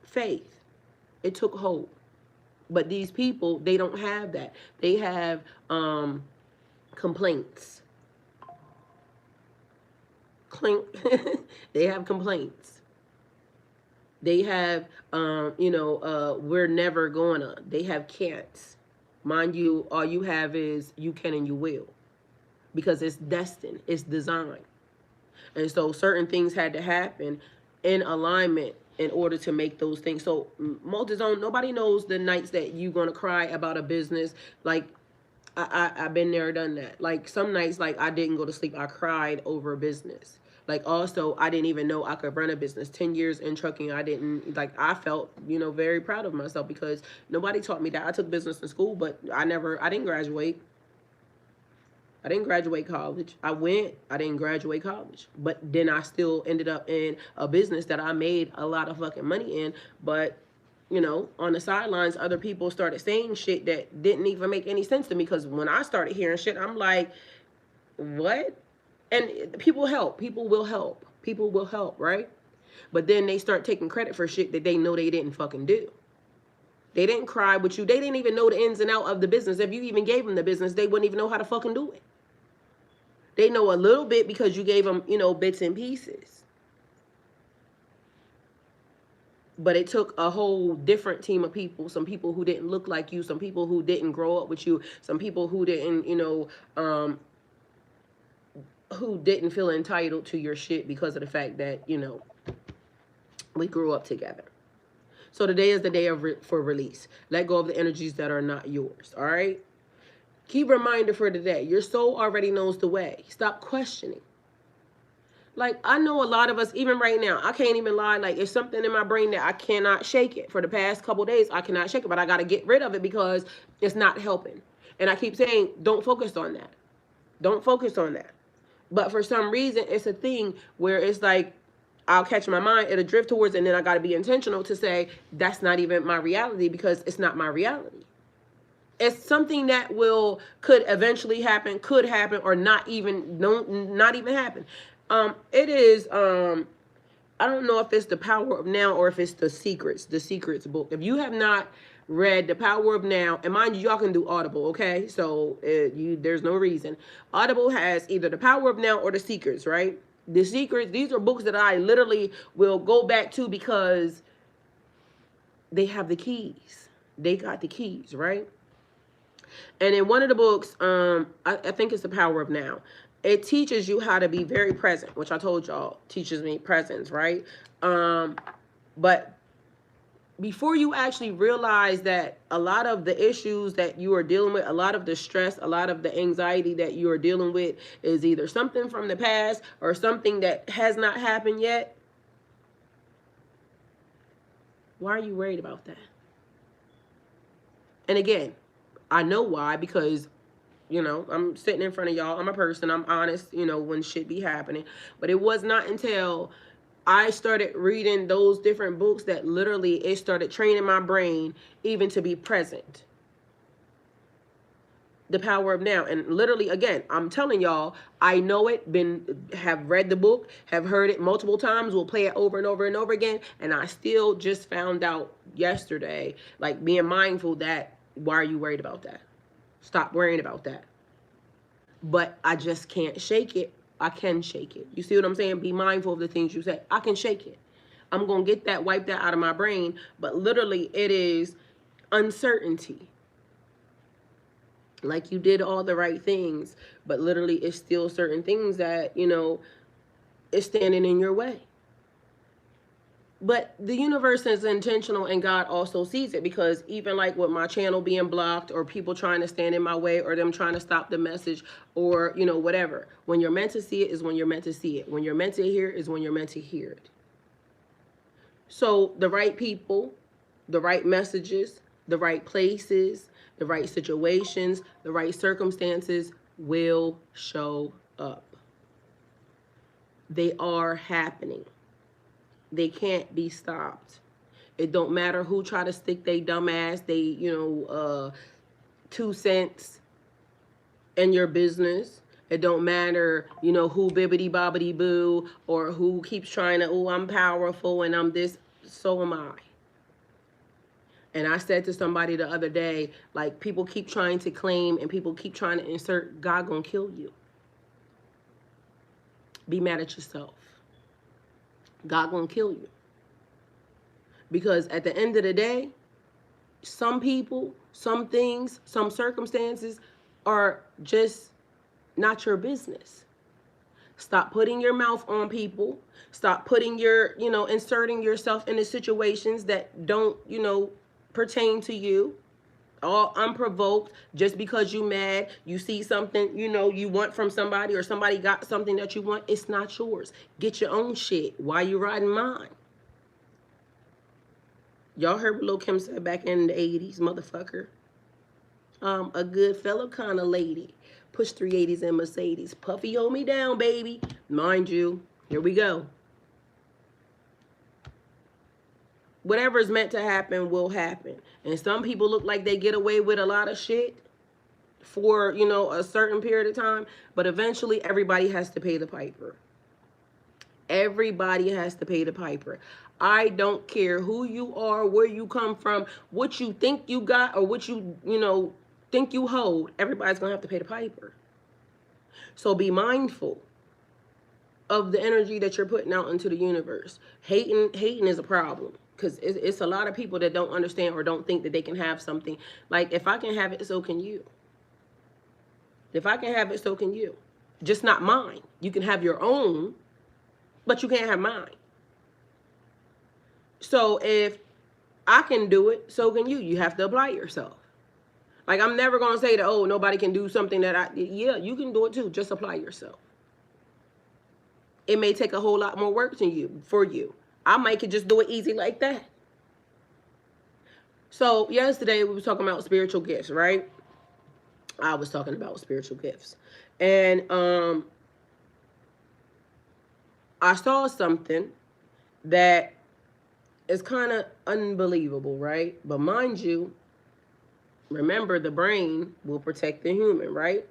faith. It took hope. But these people, they don't have that. They have complaints. They have complaints. They have, we're never gonna. They have can'ts. Mind you, all you have is you can and you will. Because it's destined. It's designed. And so certain things had to happen in alignment in order to make those things. So Multizone, nobody knows the nights that you're going to cry about a business. Like, I've been there, done that. Like, some nights, like, I didn't go to sleep. I cried over a business. Like, also, I didn't even know I could run a business. 10 years in trucking, I felt, very proud of myself because nobody taught me that. I took business in school, but I didn't graduate. I didn't graduate college. I didn't graduate college. But then I still ended up in a business that I made a lot of fucking money in. But, on the sidelines, other people started saying shit that didn't even make any sense to me. Because when I started hearing shit, I'm like, what? And people help. People will help. People will help, right? But then they start taking credit for shit that they know they didn't fucking do. They didn't cry with you. They didn't even know the ins and out of the business. If you even gave them the business, they wouldn't even know how to fucking do it. They know a little bit because you gave them, bits and pieces. But it took a whole different team of people, some people who didn't look like you, some people who didn't grow up with you, some people who didn't, who didn't feel entitled to your shit because of the fact that, we grew up together. So today is the day for release. Let go of the energies that are not yours, all right? Key reminder for today: your soul already knows the way. Stop questioning. Like, I know a lot of us, even right now, I can't even lie. Like, it's something in my brain that I cannot shake it. For the past couple days, I cannot shake it, but I got to get rid of it because it's not helping. And I keep saying, don't focus on that. Don't focus on that. But for some reason, it's a thing where it's like, I'll catch my mind, it'll drift towards, and then I got to be intentional to say, that's not even my reality, because it's not my reality. It's something that could eventually happen, could happen, or not even happen. It is, I don't know if it's The Power of Now or if it's the Secrets book. If you have not read The Power of Now, and mind you, y'all can do Audible, okay? So there's no reason. Audible has either The Power of Now or The Secrets, right? The Secrets, these are books that I literally will go back to because they have the keys. They got the keys, right? And in one of the books, I think it's The Power of Now. It teaches you how to be very present, which I told y'all teaches me presence, right? But before you actually realize that a lot of the issues that you are dealing with, a lot of the stress, a lot of the anxiety that you are dealing with is either something from the past or something that has not happened yet, why are you worried about that? And again, I know why, because I'm sitting in front of y'all. I'm a person. I'm honest, when shit be happening. But it was not until I started reading those different books that literally it started training my brain even to be present. The Power of Now. And literally, again, I'm telling y'all, I know it, have read the book, have heard it multiple times, will play it over and over and over again. And I still just found out yesterday, like, being mindful that, why are you worried about that? Stop worrying about that. But I just can't shake it. I can shake it. You see what I'm saying? Be mindful of the things you say. I can shake it. I'm going to get that, wipe that out of my brain. But literally, it is uncertainty. Like, you did all the right things, but literally it's still certain things that, is standing in your way. But the universe is intentional, and God also sees it, because even like with my channel being blocked, or people trying to stand in my way, or them trying to stop the message, or, whatever. When you're meant to see it is when you're meant to see it. When you're meant to hear it is when you're meant to hear it. So the right people, the right messages, the right places, the right situations, the right circumstances will show up. They are happening. They can't be stopped. It don't matter who try to stick they dumb ass, they, 2 cents in your business. It don't matter, who bibbity bobbity boo, or who keeps trying to, oh, I'm powerful and I'm this. So am I. And I said to somebody the other day, like, people keep trying to claim and people keep trying to insert, God gonna kill you. Be mad at yourself. God gonna kill you. Because at the end of the day, some people, some things, some circumstances are just not your business. Stop putting your mouth on people. Stop putting your, inserting yourself into situations that don't, pertain to you. All unprovoked, just because you mad, you see something, you want from somebody, or somebody got something that you want, it's not yours. Get your own shit. Why you riding mine? Y'all heard what Lil' Kim said back in the 80s, motherfucker. A good fellow kind of lady. Push 380s and Mercedes. Puffy, hold me down, baby. Mind you, here we go. Whatever is meant to happen will happen. And some people look like they get away with a lot of shit for, a certain period of time. But eventually, everybody has to pay the piper. Everybody has to pay the piper. I don't care who you are, where you come from, what you think you got, or what you, think you hold. Everybody's going to have to pay the piper. So be mindful of the energy that you're putting out into the universe. Hating is a problem. Because it's a lot of people that don't understand or don't think that they can have something. Like, if I can have it, so can you. If I can have it, so can you. Just not mine. You can have your own, but you can't have mine. So if I can do it, so can you. You have to apply yourself. Like, I'm never going to say that, oh, nobody can do something that yeah, you can do it too. Just apply yourself. It may take a whole lot more work for you. I might could just do it easy like that. So yesterday we were talking about spiritual gifts, right? I was talking about spiritual gifts. And I saw something that is kind of unbelievable, right? But mind you, remember, the brain will protect the human, right?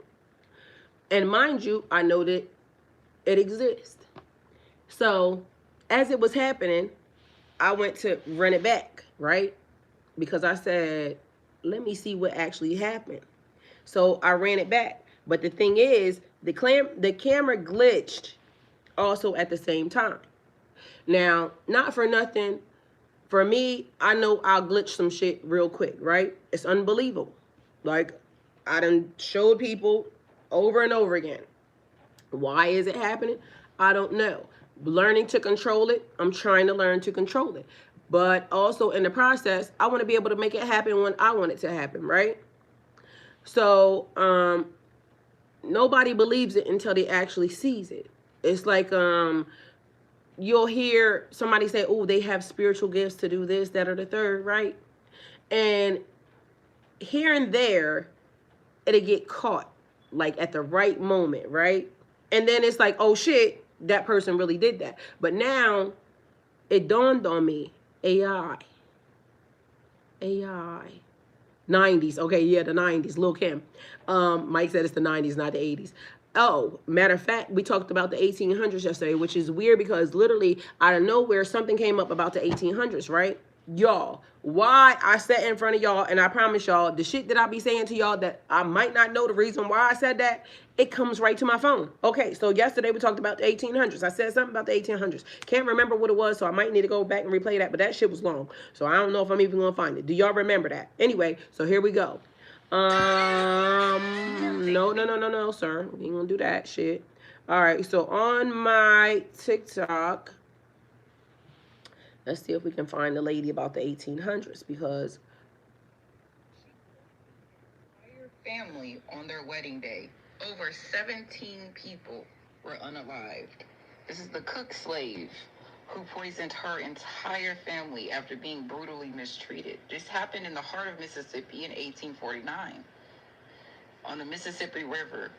And mind you, I know that it exists. So as it was happening, I went to run it back, right? Because I said, let me see what actually happened. So I ran it back. But the thing is, the camera glitched also at the same time. Now, not for nothing, for me, I know I'll glitch some shit real quick, right? It's unbelievable. Like, I done showed people over and over again. Why is it happening? I don't know. Learning to control it, I'm trying to learn to control it. But also in the process, I want to be able to make it happen when I want it to happen, right? So, nobody believes it until they actually sees it. It's like, you'll hear somebody say, oh, they have spiritual gifts to do this, that, or the third, right? And here and there, it'll get caught, like at the right moment, right? And then it's like, oh shit, that person really did that. But now it dawned on me, AI. 90s. Okay, yeah, the 90s. Lil Kim. Mike said it's the 90s, not the 80s. Oh, matter of fact, we talked about the 1800s yesterday, which is weird because literally out of nowhere, something came up about the 1800s, right? Y'all, why I sat in front of y'all and I promise y'all, the shit that I be saying to y'all that I might not know the reason why I said that, it comes right to my phone. Okay, so yesterday we talked about the 1800s. I said something about the 1800s. Can't remember what it was, so I might need to go back and replay that, but that shit was long. So I don't know if I'm even gonna find it. Do y'all remember that? Anyway, so here we go. No, sir. We ain't gonna do that shit. All right, so on my TikTok, let's see if we can find the lady about the 1800s because family on their wedding day. Over 17 people were unalived. This is the cook slave who poisoned her entire family after being brutally mistreated. This happened in the heart of Mississippi in 1849 on the Mississippi River.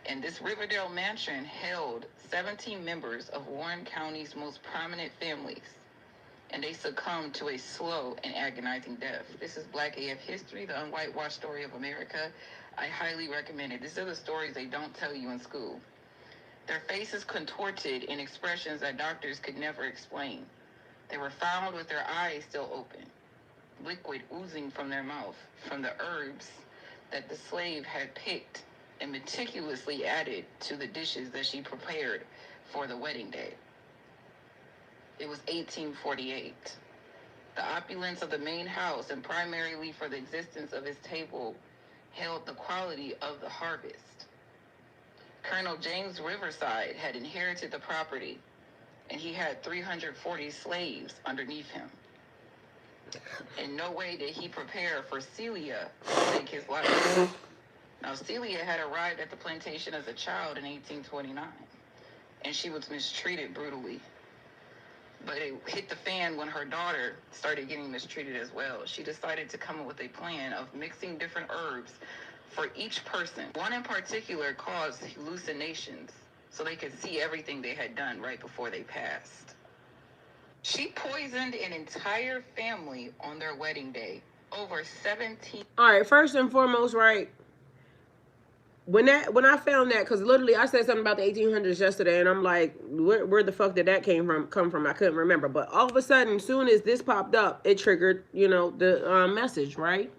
And this Riverdale mansion held 17 members of Warren County's most prominent families. And they succumbed to a slow and agonizing death. This is Black AF history, the unwhitewashed story of America. I highly recommend it. These are the stories they don't tell you in school. Their faces contorted in expressions that doctors could never explain. They were found with their eyes still open, liquid oozing from their mouth, from the herbs that the slave had picked and meticulously added to the dishes that she prepared for the wedding day. It was 1848. The opulence of the main house, and primarily for the existence of its table, held the quality of the harvest. Colonel James Riverside had inherited the property, and he had 340 slaves underneath him. In no way did he prepare for Celia to take his life. Now, Celia had arrived at the plantation as a child in 1829, and she was mistreated brutally. But it hit the fan when her daughter started getting mistreated as well. She decided to come up with a plan of mixing different herbs for each person. One in particular caused hallucinations, so they could see everything they had done right before they passed. She poisoned an entire family on their wedding day. Over 17. All right, first and foremost, right? When I found that, because literally I said something about the 1800s yesterday, and I'm like, where the fuck did that come from? I couldn't remember. But all of a sudden, soon as this popped up, it triggered, the message, right?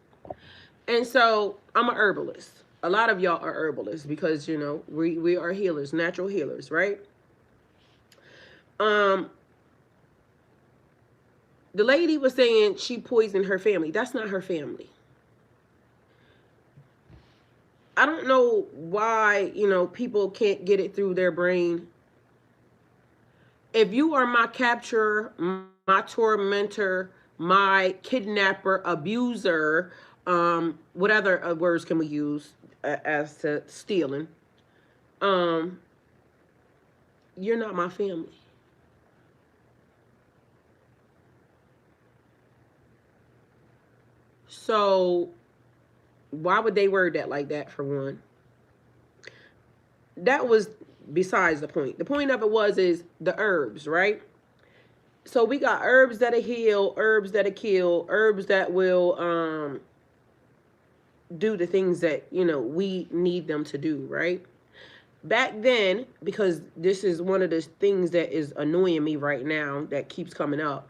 And so I'm a herbalist. A lot of y'all are herbalists because we are healers, natural healers, right? The The lady was saying she poisoned her family. That's not her family. I don't know why, people can't get it through their brain. If you are my capturer, my tormentor, my kidnapper, abuser, what other words can we use as to stealing? Um, you're not my family. So why would they word that like that for one? That was besides the point. The point of it was is the herbs, right? So we got herbs that heal, herbs that kill, herbs that will do the things that we need them to do, right? Back then, because this is one of the things that is annoying me right now that keeps coming up,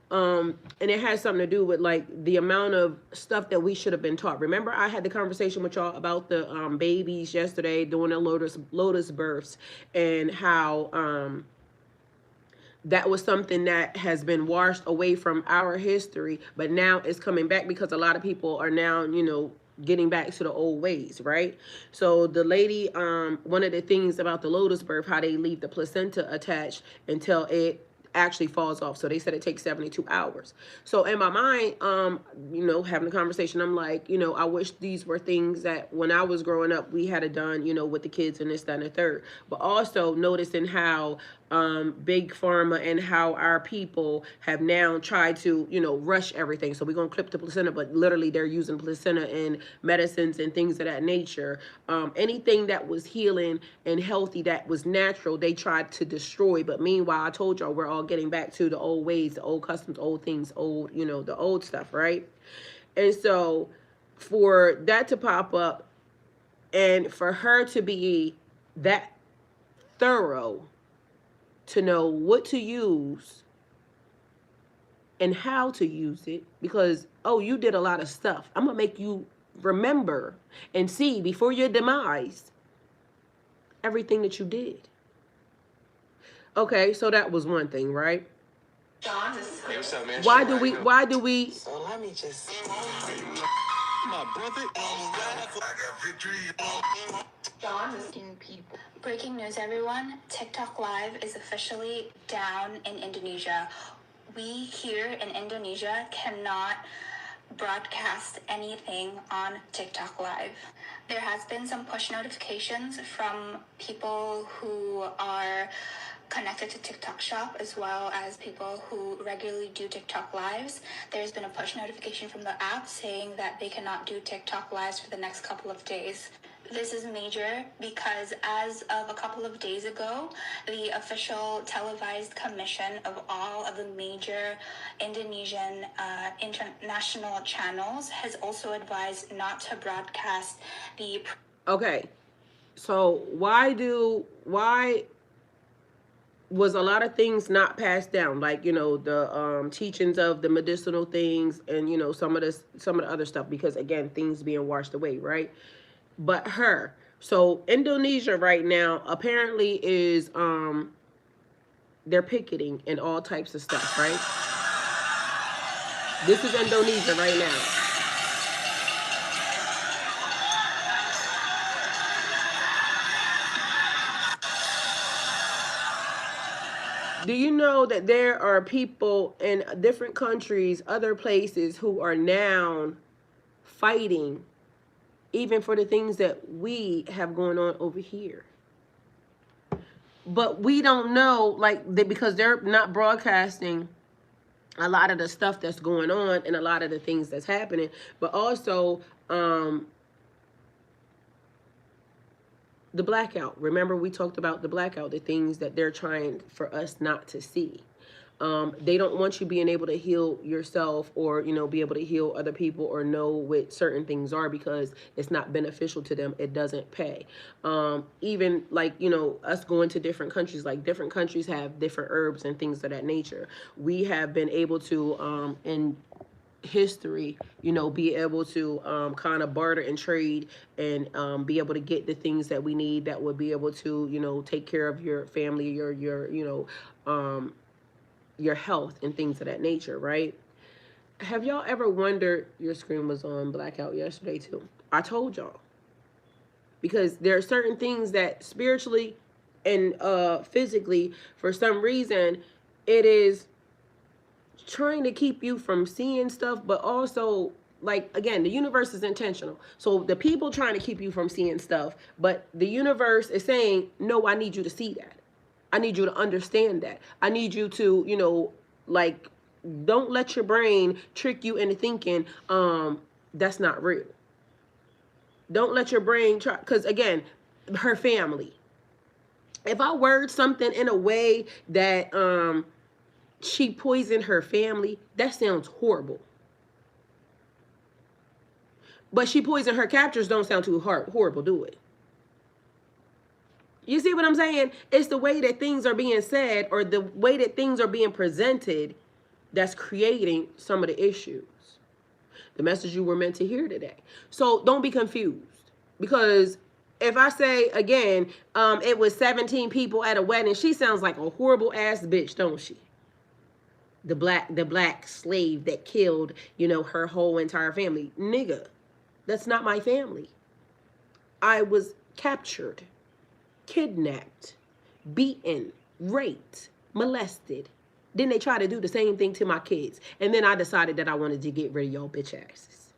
and it has something to do with like the amount of stuff that we should have been taught. Remember, I had the conversation with y'all about the babies yesterday doing the lotus births, and how that was something that has been washed away from our history, but now it's coming back because a lot of people are now, getting back to the old ways, right? So the lady, one of the things about the lotus birth, how they leave the placenta attached until it actually falls off. So they said it takes 72 hours. So in my mind, having a conversation, I'm like, I wish these were things that when I was growing up, we had it done, with the kids and this, that, and the third. But also noticing how big pharma and how our people have now tried to, rush everything. So we're going to clip the placenta, but literally they're using placenta in medicines and things of that nature. Anything that was healing and healthy, that was natural, they tried to destroy. But meanwhile, I told y'all we're all getting back to the old ways, the old customs, old things, old, the old stuff, right? And so for that to pop up and for her to be that thorough to know what to use and how to use it, because oh, you did a lot of stuff, I'm gonna make you remember and see before your demise everything that you did. Okay, so that was one thing, right? Hey, what's up, man? Why do we so let me just my brother. People. Breaking news, everyone. TikTok Live is officially down in Indonesia. We here in Indonesia cannot broadcast anything on TikTok Live. There has been some push notifications from people who are connected to TikTok Shop, as well as people who regularly do TikTok Lives. There's been a push notification from the app saying that they cannot do TikTok Lives for the next couple of days. This is major because as of a couple of days ago, the official televised commission of all of the major Indonesian international channels has also advised not to broadcast the... Okay, so why was a lot of things not passed down, like the teachings of the medicinal things, and some of the other stuff, because again, things being washed away, right? But her, so Indonesia right now apparently is they're picketing and all types of stuff, right? This is Indonesia right now. Do you know that there are people in different countries, other places, who are now fighting even for the things that we have going on over here? But we don't know, like, because they're not broadcasting a lot of the stuff that's going on and a lot of the things that's happening. But also, the blackout. Remember, we talked about the blackout, the things that they're trying for us not to see. They don't want you being able to heal yourself, or be able to heal other people, or know what certain things are, because it's not beneficial to them. It doesn't pay. Even like us going to different countries, like different countries have different herbs and things of that nature. We have been able to in history, be able to kind of barter and trade, and be able to get the things that we need, that would be able to take care of your family, your your health and things of that nature, right? Have y'all ever wondered, your screen was on blackout yesterday too? I told y'all. Because there are certain things that spiritually and physically, for some reason, it is trying to keep you from seeing stuff, but also, like, again, the universe is intentional. So the people trying to keep you from seeing stuff, but the universe is saying, no, I need you to see that. I need you to understand that. I need you to, like, don't let your brain trick you into thinking that's not real. Don't let your brain try, because again, her family. If I word something in a way that she poisoned her family, that sounds horrible. But she poisoned her captors don't sound too horrible, do it? You see what I'm saying? It's the way that things are being said or the way that things are being presented that's creating some of the issues. The message you were meant to hear today. So don't be confused. Because if I say again, it was 17 people at a wedding, she sounds like a horrible ass bitch, don't she? The black slave that killed, her whole entire family. Nigga, that's not my family. I was captured, kidnapped, beaten, raped, molested. Then they try to do the same thing to my kids. And then I decided that I wanted to get rid of y'all bitch asses.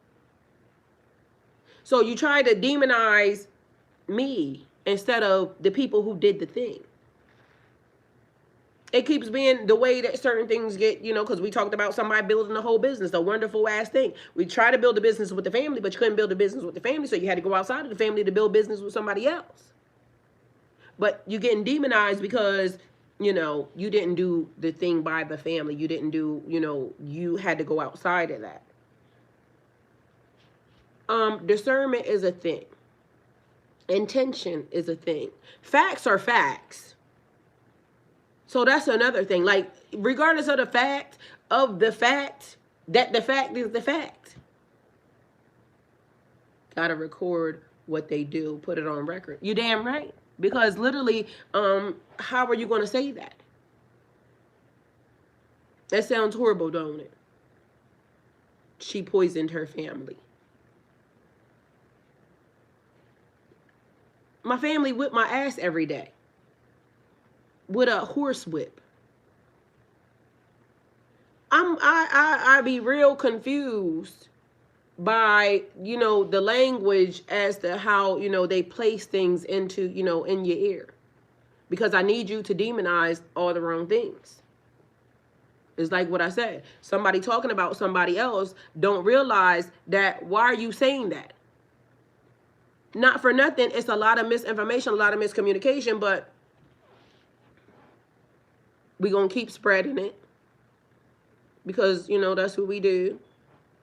So you try to demonize me instead of the people who did the thing. It keeps being the way that certain things get, because we talked about somebody building a whole business, a wonderful ass thing. We try to build a business with the family, but you couldn't build a business with the family, so you had to go outside of the family to build business with somebody else. But you're getting demonized because, you didn't do the thing by the family. You didn't do, you had to go outside of that. Discernment is a thing. Intention is a thing. Facts are facts. So that's another thing. Like, regardless of the fact, that the fact is the fact. Gotta record what they do, put it on record. You damn right. Because literally, how are you going to say that? That sounds horrible, don't it? She poisoned her family. My family whipped my ass every day with a horse whip. I be real confused by, the language as to how, they place things into, in your ear. Because I need you to demonize all the wrong things. It's like what I said. Somebody talking about somebody else don't realize that, why are you saying that? Not for nothing, it's a lot of misinformation, a lot of miscommunication, but we're going to keep spreading it. Because, that's what we do.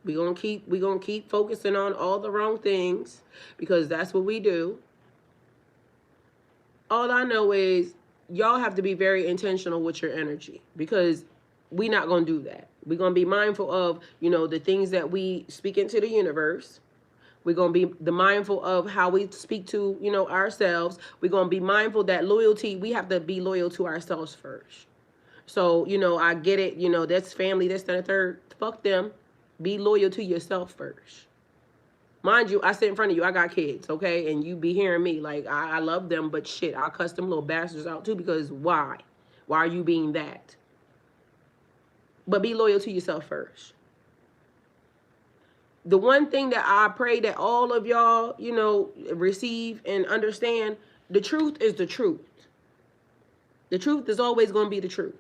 We're going to keep focusing on all the wrong things because that's what we do. All I know is y'all have to be very intentional with your energy because we're not going to do that. We're going to be mindful of, the things that we speak into the universe. We're going to be mindful of how we speak to, ourselves. We're going to be mindful that loyalty, we have to be loyal to ourselves first. So, I get it, that's family, that's the third. Fuck them. Be loyal to yourself first. Mind you, I sit in front of you, I got kids, okay? And you be hearing me, like, I love them, but shit, I'll cuss them little bastards out too because why? Why are you being that? But be loyal to yourself first. The one thing that I pray that all of y'all, receive and understand, the truth is the truth. The truth is always going to be the truth.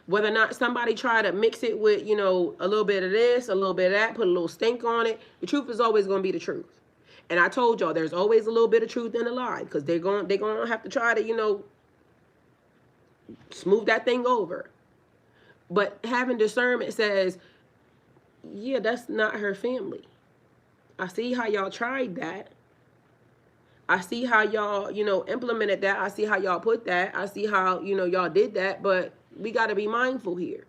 Whether or not somebody try to mix it with, a little bit of this, a little bit of that, put a little stink on it, the truth is always going to be the truth. And I told y'all, there's always a little bit of truth in a lie because they're going to have to try to, smooth that thing over. But having discernment says, yeah, that's not her family. I see how y'all tried that. I see how y'all, implemented that. I see how y'all put that. I see how, y'all did that. But we got to be mindful here.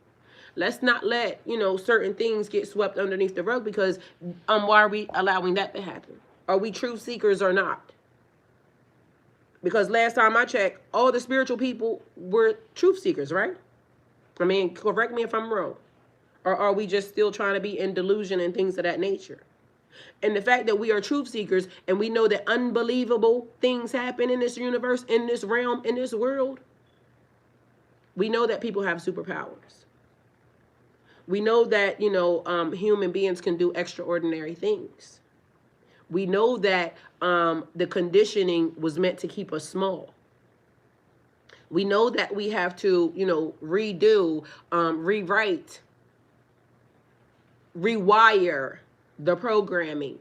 Let's not let, certain things get swept underneath the rug because why are we allowing that to happen? Are we truth seekers or not? Because last time I checked, all the spiritual people were truth seekers, right? I mean, correct me if I'm wrong. Or are we just still trying to be in delusion and things of that nature? And the fact that we are truth seekers and we know that unbelievable things happen in this universe, in this realm, in this world, we know that people have superpowers. We know that, human beings can do extraordinary things. We know that the conditioning was meant to keep us small. We know that we have to, redo, rewrite, rewire the programming.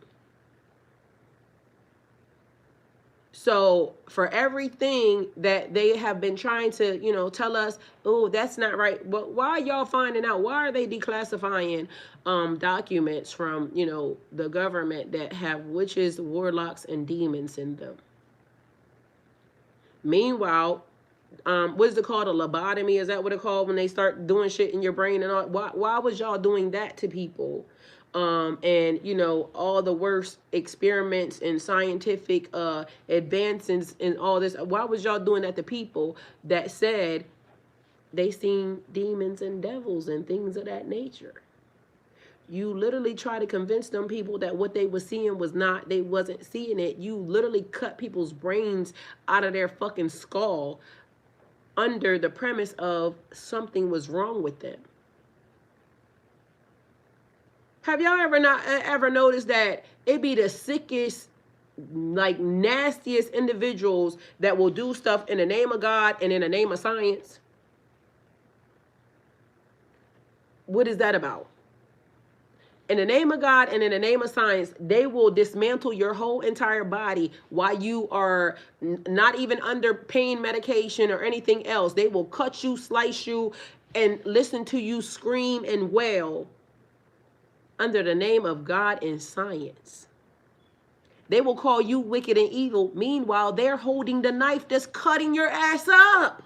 So for everything that they have been trying to, tell us, oh, that's not right. But why are y'all finding out? Why are they declassifying documents from, the government that have witches, warlocks, and demons in them? Meanwhile, what is it called? A lobotomy? Is that what it's called when they start doing shit in your brain and all? Why was y'all doing that to people? And all the worst experiments and scientific advances and all this. Why was y'all doing that to people that said they seen demons and devils and things of that nature? You literally try to convince them people that what they were seeing was not, they wasn't seeing it. You literally cut people's brains out of their fucking skull under the premise of something was wrong with them. Have y'all ever noticed that it be the sickest, like nastiest individuals that will do stuff in the name of God and in the name of science? What is that about? In the name of God and in the name of science, they will dismantle your whole entire body while you are not even under pain medication or anything else. They will cut you, slice you, and listen to you scream and wail under the name of God and science. They will call you wicked and evil. Meanwhile, they're holding the knife that's cutting your ass up.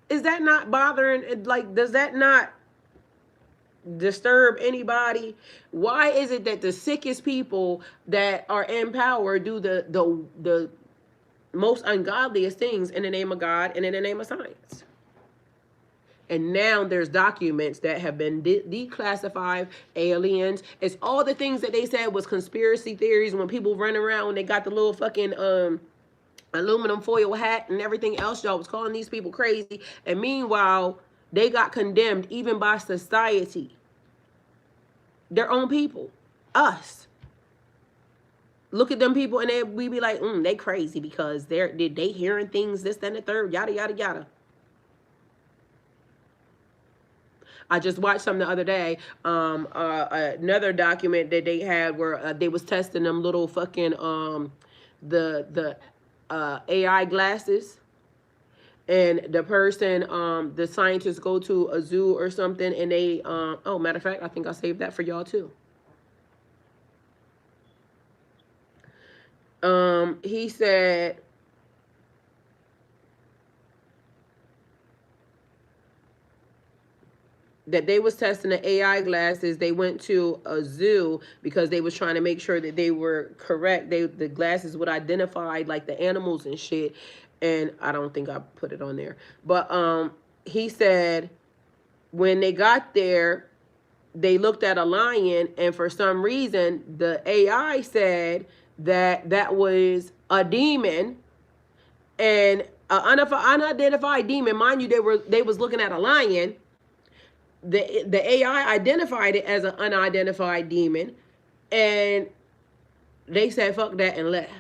Is that not bothering? Like, does that not disturb anybody? Why is it that the sickest people that are in power do the most ungodliest things in the name of God and in the name of science? And now there's documents that have been declassified, aliens. It's all the things that they said was conspiracy theories when people run around when they got the little fucking aluminum foil hat and everything else. Y'all was calling these people crazy. And meanwhile, they got condemned even by society. Their own people. Us. Look at them people and we be like, they crazy because they hearing things, this, that, and the third, yada, yada, yada. I just watched something the other day, another document that they had where they was testing them little fucking the AI glasses, and the person, the scientists go to a zoo or something, and they oh, matter of fact, I think I saved that for y'all too. He said that they was testing the AI glasses. They went to a zoo because they was trying to make sure that they were correct. The glasses would identify like the animals and shit. And I don't think I put it on there. But he said when they got there, they looked at a lion, and for some reason the AI said that that was a demon, and an unidentified demon. Mind you, they was looking at a lion. The AI identified it as an unidentified demon, and they said fuck that and left.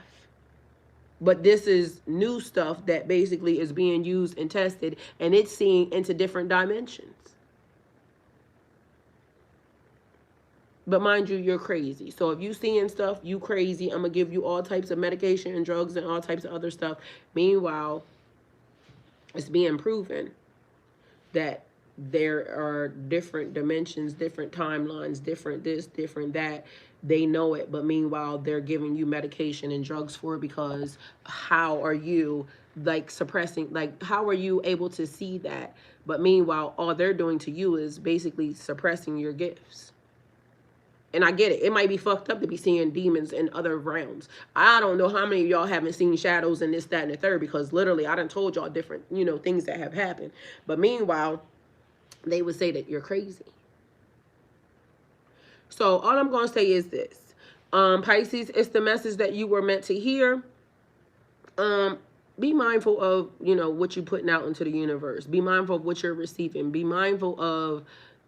But this is new stuff that basically is being used and tested, and it's seeing into different dimensions. But mind you, you're crazy. So if you seeing stuff, you crazy. I'm going to give you all types of medication and drugs and all types of other stuff. Meanwhile, it's being proven that there are different dimensions, different timelines, different this, different that. They know it, but meanwhile, they're giving you medication and drugs for it, because how are you like suppressing, like how are you able to see that? But meanwhile, all they're doing to you is basically suppressing your gifts. And I get it. It might be fucked up to be seeing demons in other realms. I don't know how many of y'all haven't seen shadows and this, that, and the third, because literally I done told y'all different, things that have happened. But meanwhile, they would say that you're crazy. So all I'm going to say is this. Pisces, it's the message that you were meant to hear. Um, be mindful of, what you're putting out into the universe. Be mindful of what you're receiving. Be mindful of,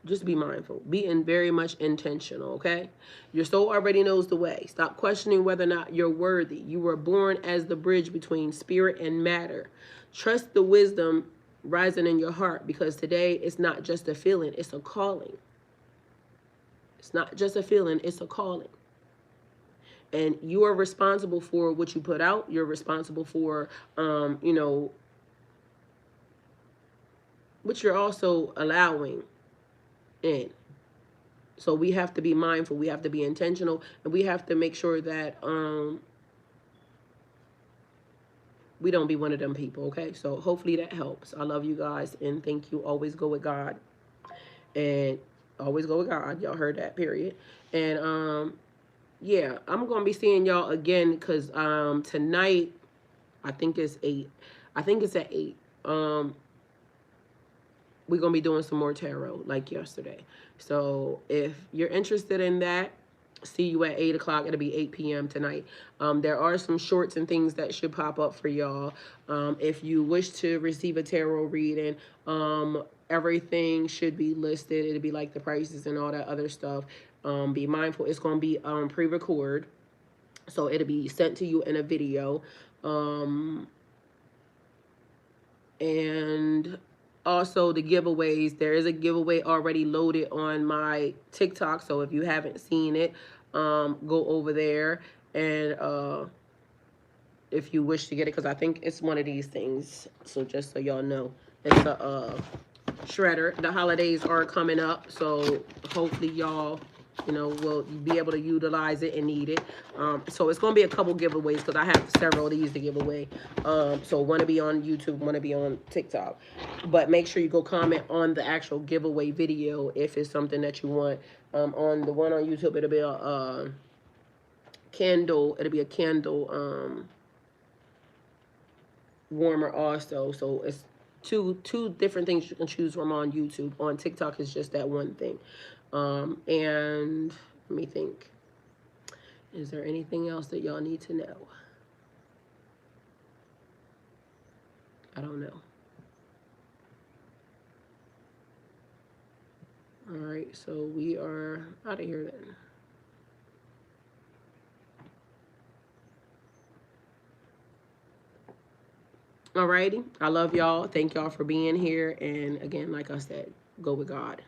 just be mindful. Be very much intentional, okay? Your soul already knows the way. Stop questioning whether or not you're worthy. You were born as the bridge between spirit and matter. Trust the wisdom rising in your heart, because today it's not just a feeling, it's a calling. It's not just a feeling, it's a calling. And you are responsible for what you put out. You're responsible for, what you're also allowing in. So we have to be mindful. We have to be intentional, and we have to make sure that we don't be one of them people. Okay. So hopefully that helps. I love you guys, and thank you. Always go with God, and always go with God. Y'all heard that? Period. And yeah, I'm gonna be seeing y'all again, because tonight I think it's 8. I think it's at 8. We're gonna be doing some more tarot like yesterday. So if you're interested in that, see you at 8 o'clock. It'll be 8 p.m. tonight. There are some shorts and things that should pop up for y'all. If you wish to receive a tarot reading, everything should be listed. It'll be like the prices and all that other stuff. Be mindful. It's gonna be pre-record, so it'll be sent to you in a video. And also the giveaways, there is a giveaway already loaded on my TikTok, so if you haven't seen it, go over there. And if you wish to get it, because I think it's one of these things, so just so y'all know, it's a shredder. The holidays are coming up, so hopefully y'all will be able to utilize it and need it. So it's going to be a couple giveaways, because I have several of these to give away. So one to be on YouTube, one to be on TikTok. But make sure you go comment on the actual giveaway video if it's something that you want. On the one on YouTube, it'll be a candle. It'll be a candle warmer also. So it's two different things you can choose from on YouTube. On TikTok, it's just that one thing. And let me think. Is there anything else that y'all need to know? I don't know. All right, so we are out of here then. Alrighty, I love y'all. Thank y'all for being here. And again, like I said, go with God.